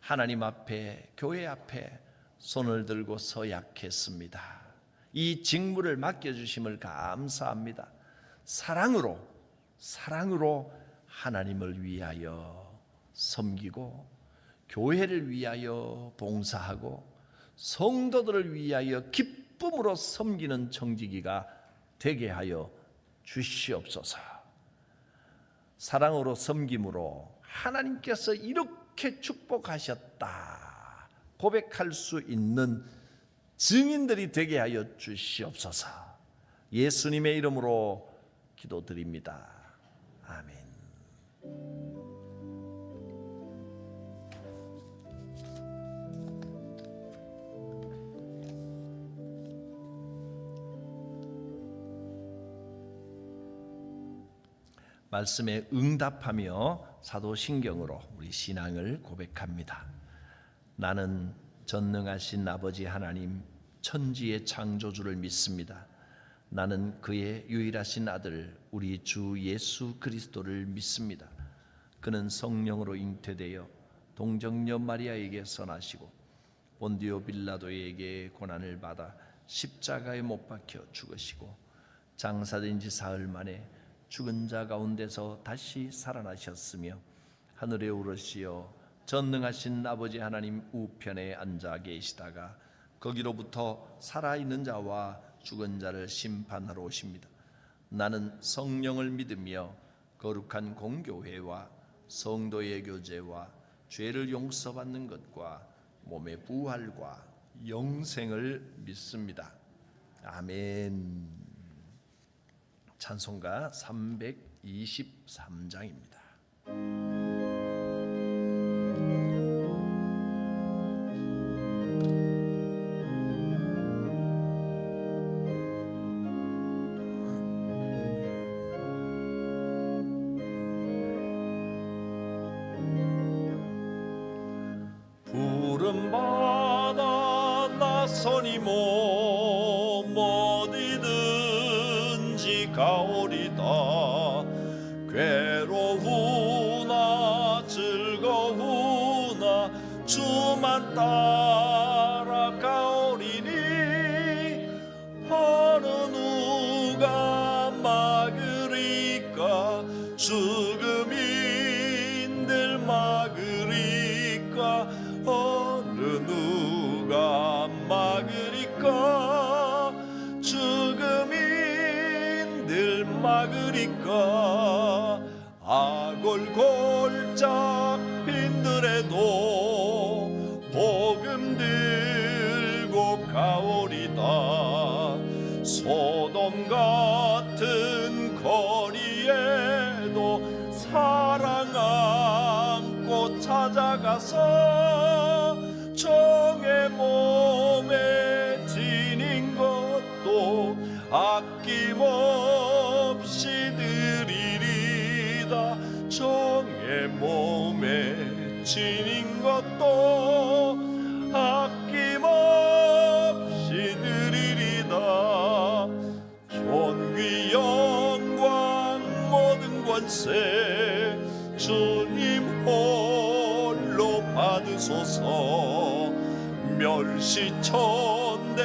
하나님 앞에, 교회 앞에 손을 들고 서약했습니다. 이 직무를 맡겨주심을 감사합니다. 사랑으로 하나님을 위하여 섬기고 교회를 위하여 봉사하고 성도들을 위하여 기쁨으로 섬기는 청지기가 되게 하여 주시옵소서. 사랑으로 섬김으로 하나님께서 이렇게 축복하셨다 고백할 수 있는 증인들이 되게 하여 주시옵소서. 예수님의 이름으로 기도드립니다. 아멘. 말씀에 응답하며 사도신경으로 우리 신앙을 고백합니다. 나는 전능하신 아버지 하나님 천지의 창조주를 믿습니다. 나는 그의 유일하신 아들 우리 주 예수 그리스도를 믿습니다. 그는 성령으로 잉태되어 동정녀 마리아에게 선하시고 본디오 빌라도에게 고난을 받아 십자가에 못 박혀 죽으시고 장사된 지 사흘 만에 죽은 자 가운데서 다시 살아나셨으며 하늘에 오르시어 전능하신 아버지 하나님 우편에 앉아 계시다가 거기로부터 살아있는 자와 죽은 자를 심판하러 오십니다. 나는 성령을 믿으며 거룩한 공교회와 성도의 교제와 죄를 용서받는 것과 몸의 부활과 영생을 믿습니다. 아멘. 찬송가 323장입니다. 푸른 바다 나서니 몸 어디든지 가오리다. 괴로우나 즐거우나 주만 따라가오리니 어느 누가 막으리까 죽음인들 막으리까 어느 누가 막으리까 죽음인들 막으리까 아골 골짝 빈들에도 복음 들고 가오리다. 소돔 같은 거리에도 사랑 안고 찾아가서 종의 몸에 지닌 것도 아낌없이 드리리다. 종의 몸에 지닌 것도 아낌없이 드리리다. 존귀 영광 모든 권세 주님 홀로 받으소서. 멸시천대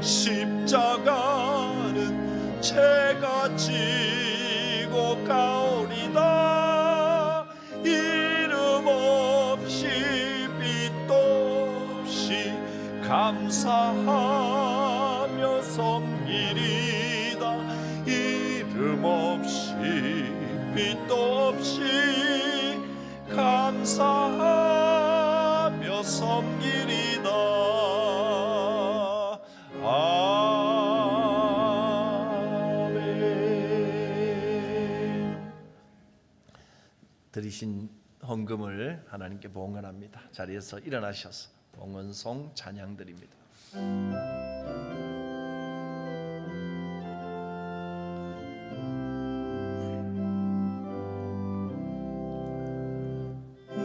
십자가는 제가 지고 가오리다. 이름 없이 빛도 없이 감사하며 섬기리다. 이름 없이 빛도 없이 감사하며 섬기리다. 아멘. 드리신 헌금을 하나님께 봉헌합니다. 자리에서 일어나셔서 봉헌송 찬양드립니다.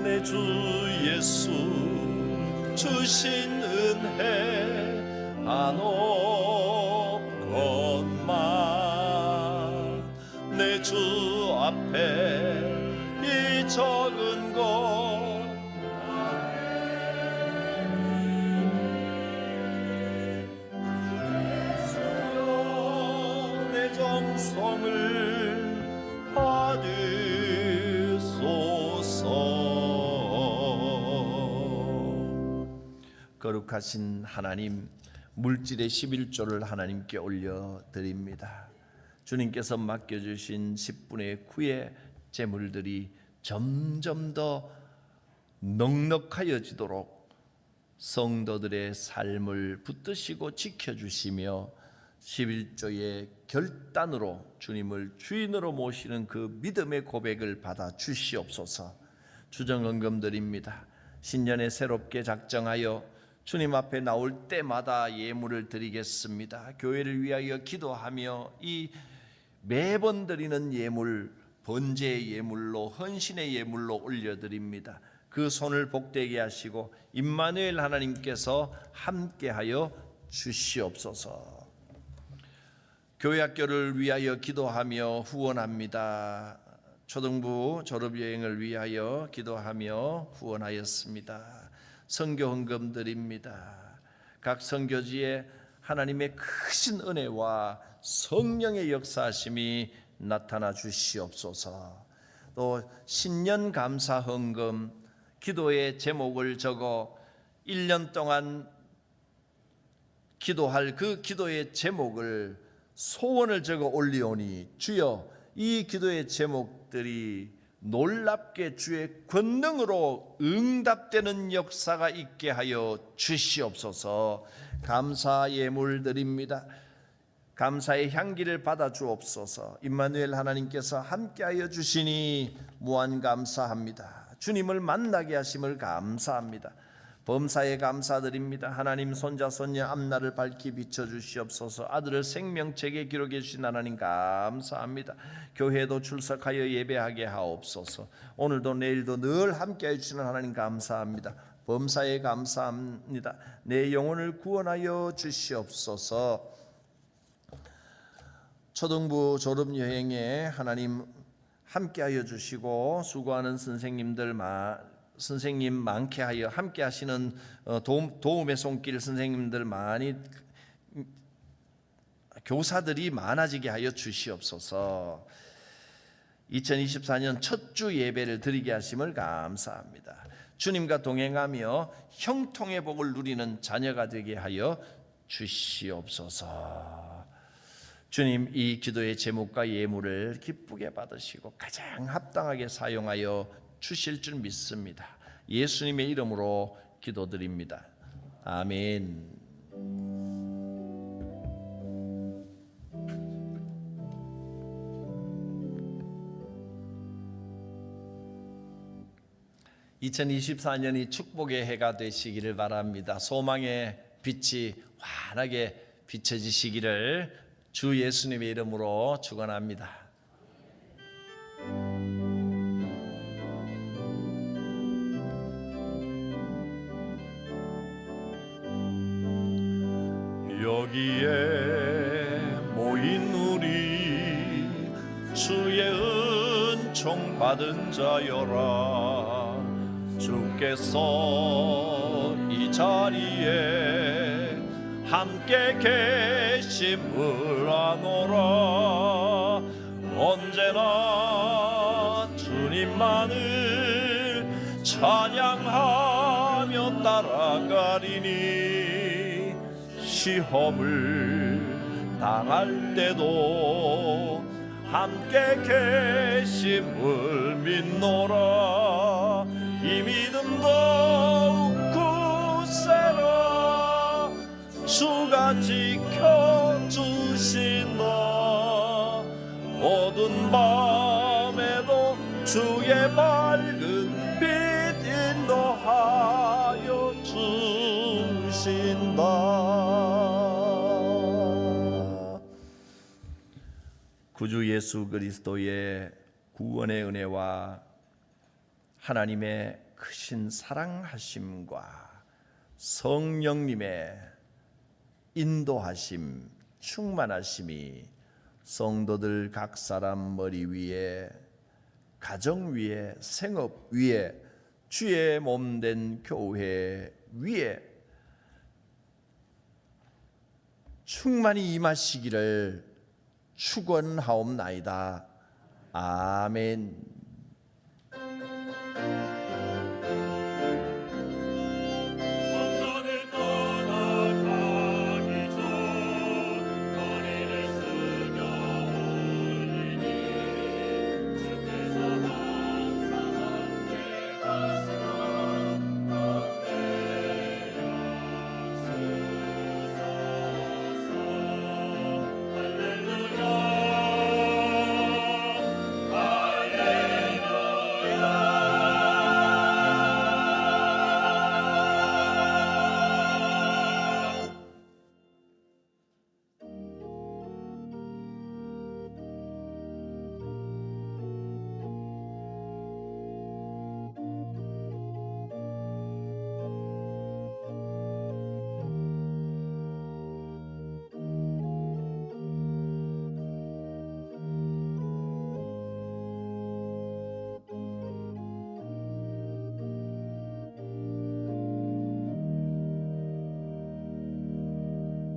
내 주 예수 주신 은혜 한없건만 내 주 앞에 이 적은 것 내 정성을 받으소서. 거룩하신 하나님, 물질의 11조를 하나님께 올려드립니다. 주님께서 맡겨주신 10분의 9의 재물들이 점점 더 넉넉하여지도록 성도들의 삶을 붙드시고 지켜주시며 11조의 결단으로 주님을 주인으로 모시는 그 믿음의 고백을 받아 주시옵소서. 주정헌금 드립니다. 신년에 새롭게 작정하여 주님 앞에 나올 때마다 예물을 드리겠습니다. 교회를 위하여 기도하며 이 매번 드리는 예물, 번제의 예물로, 헌신의 예물로 올려드립니다. 그 손을 복되게 하시고 임마누엘 하나님께서 함께하여 주시옵소서. 교회 학교를 위하여 기도하며 후원합니다. 초등부 졸업여행을 위하여 기도하며 후원하였습니다. 선교 헌금 드립니다. 각 선교지에 하나님의 크신 은혜와 성령의 역사하심이 나타나 주시옵소서. 또 신년 감사 헌금, 기도의 제목을 적어 1년 동안 기도할 그 기도의 제목을 소원을 적어 올리오니 주여 이 기도의 제목들이 놀랍게 주의 권능으로 응답되는 역사가 있게 하여 주시옵소서. 감사 예물 드립니다. 감사의 향기를 받아 주옵소서. 임마누엘 하나님께서 함께하여 주시니 무한 감사합니다. 주님을 만나게 하심을 감사합니다. 범사에 감사드립니다. 하나님 손자 손녀 앞날을 밝히 비춰주시옵소서. 아들을 생명책에 기록해 주신 하나님 감사합니다. 교회도 출석하여 예배하게 하옵소서. 오늘도 내일도 늘 함께해 주시는 하나님 감사합니다. 범사에 감사합니다. 내 영혼을 구원하여 주시옵소서. 초등부 졸업여행에 하나님 함께하여 주시고 수고하는 선생님 많게 하여 함께 하시는 도움의 손길 선생님들 많이 교사들이 많아지게 하여 주시옵소서. 2024년 첫 주 예배를 드리게 하심을 감사합니다. 주님과 동행하며 형통의 복을 누리는 자녀가 되게 하여 주시옵소서. 주님, 이 기도의 제목과 예물을 기쁘게 받으시고 가장 합당하게 사용하여 주실 줄 믿습니다. 예수님의 이름으로 기도드립니다. 아멘. (2024년이) 축복의 해가 되시기를 바랍니다. 소망의 빛이 환하게 비춰지시기를 주 예수님의 이름으로 축원합니다. 여기에 모인 우리 주의 은총 받은 자여라. 주께서 이 자리에 함께 계심을 아노라. 언제나 주님만을 찬양하며 따라가리니 시험을 당할 때도 함께 계심을 믿노라. 이 믿음 더욱 굳세라. 주가 지켜주시나. 어두운 밤에도 주의 밝은 빛 인도하여 주신다. 구주 예수 그리스도의 구원의 은혜와 하나님의 크신 사랑하심과 성령님의 인도하심, 충만하심이 성도들 각 사람 머리 위에, 가정 위에, 생업 위에, 주의 몸된 교회 위에 충만히 임하시기를 축원하옵나이다. 아멘.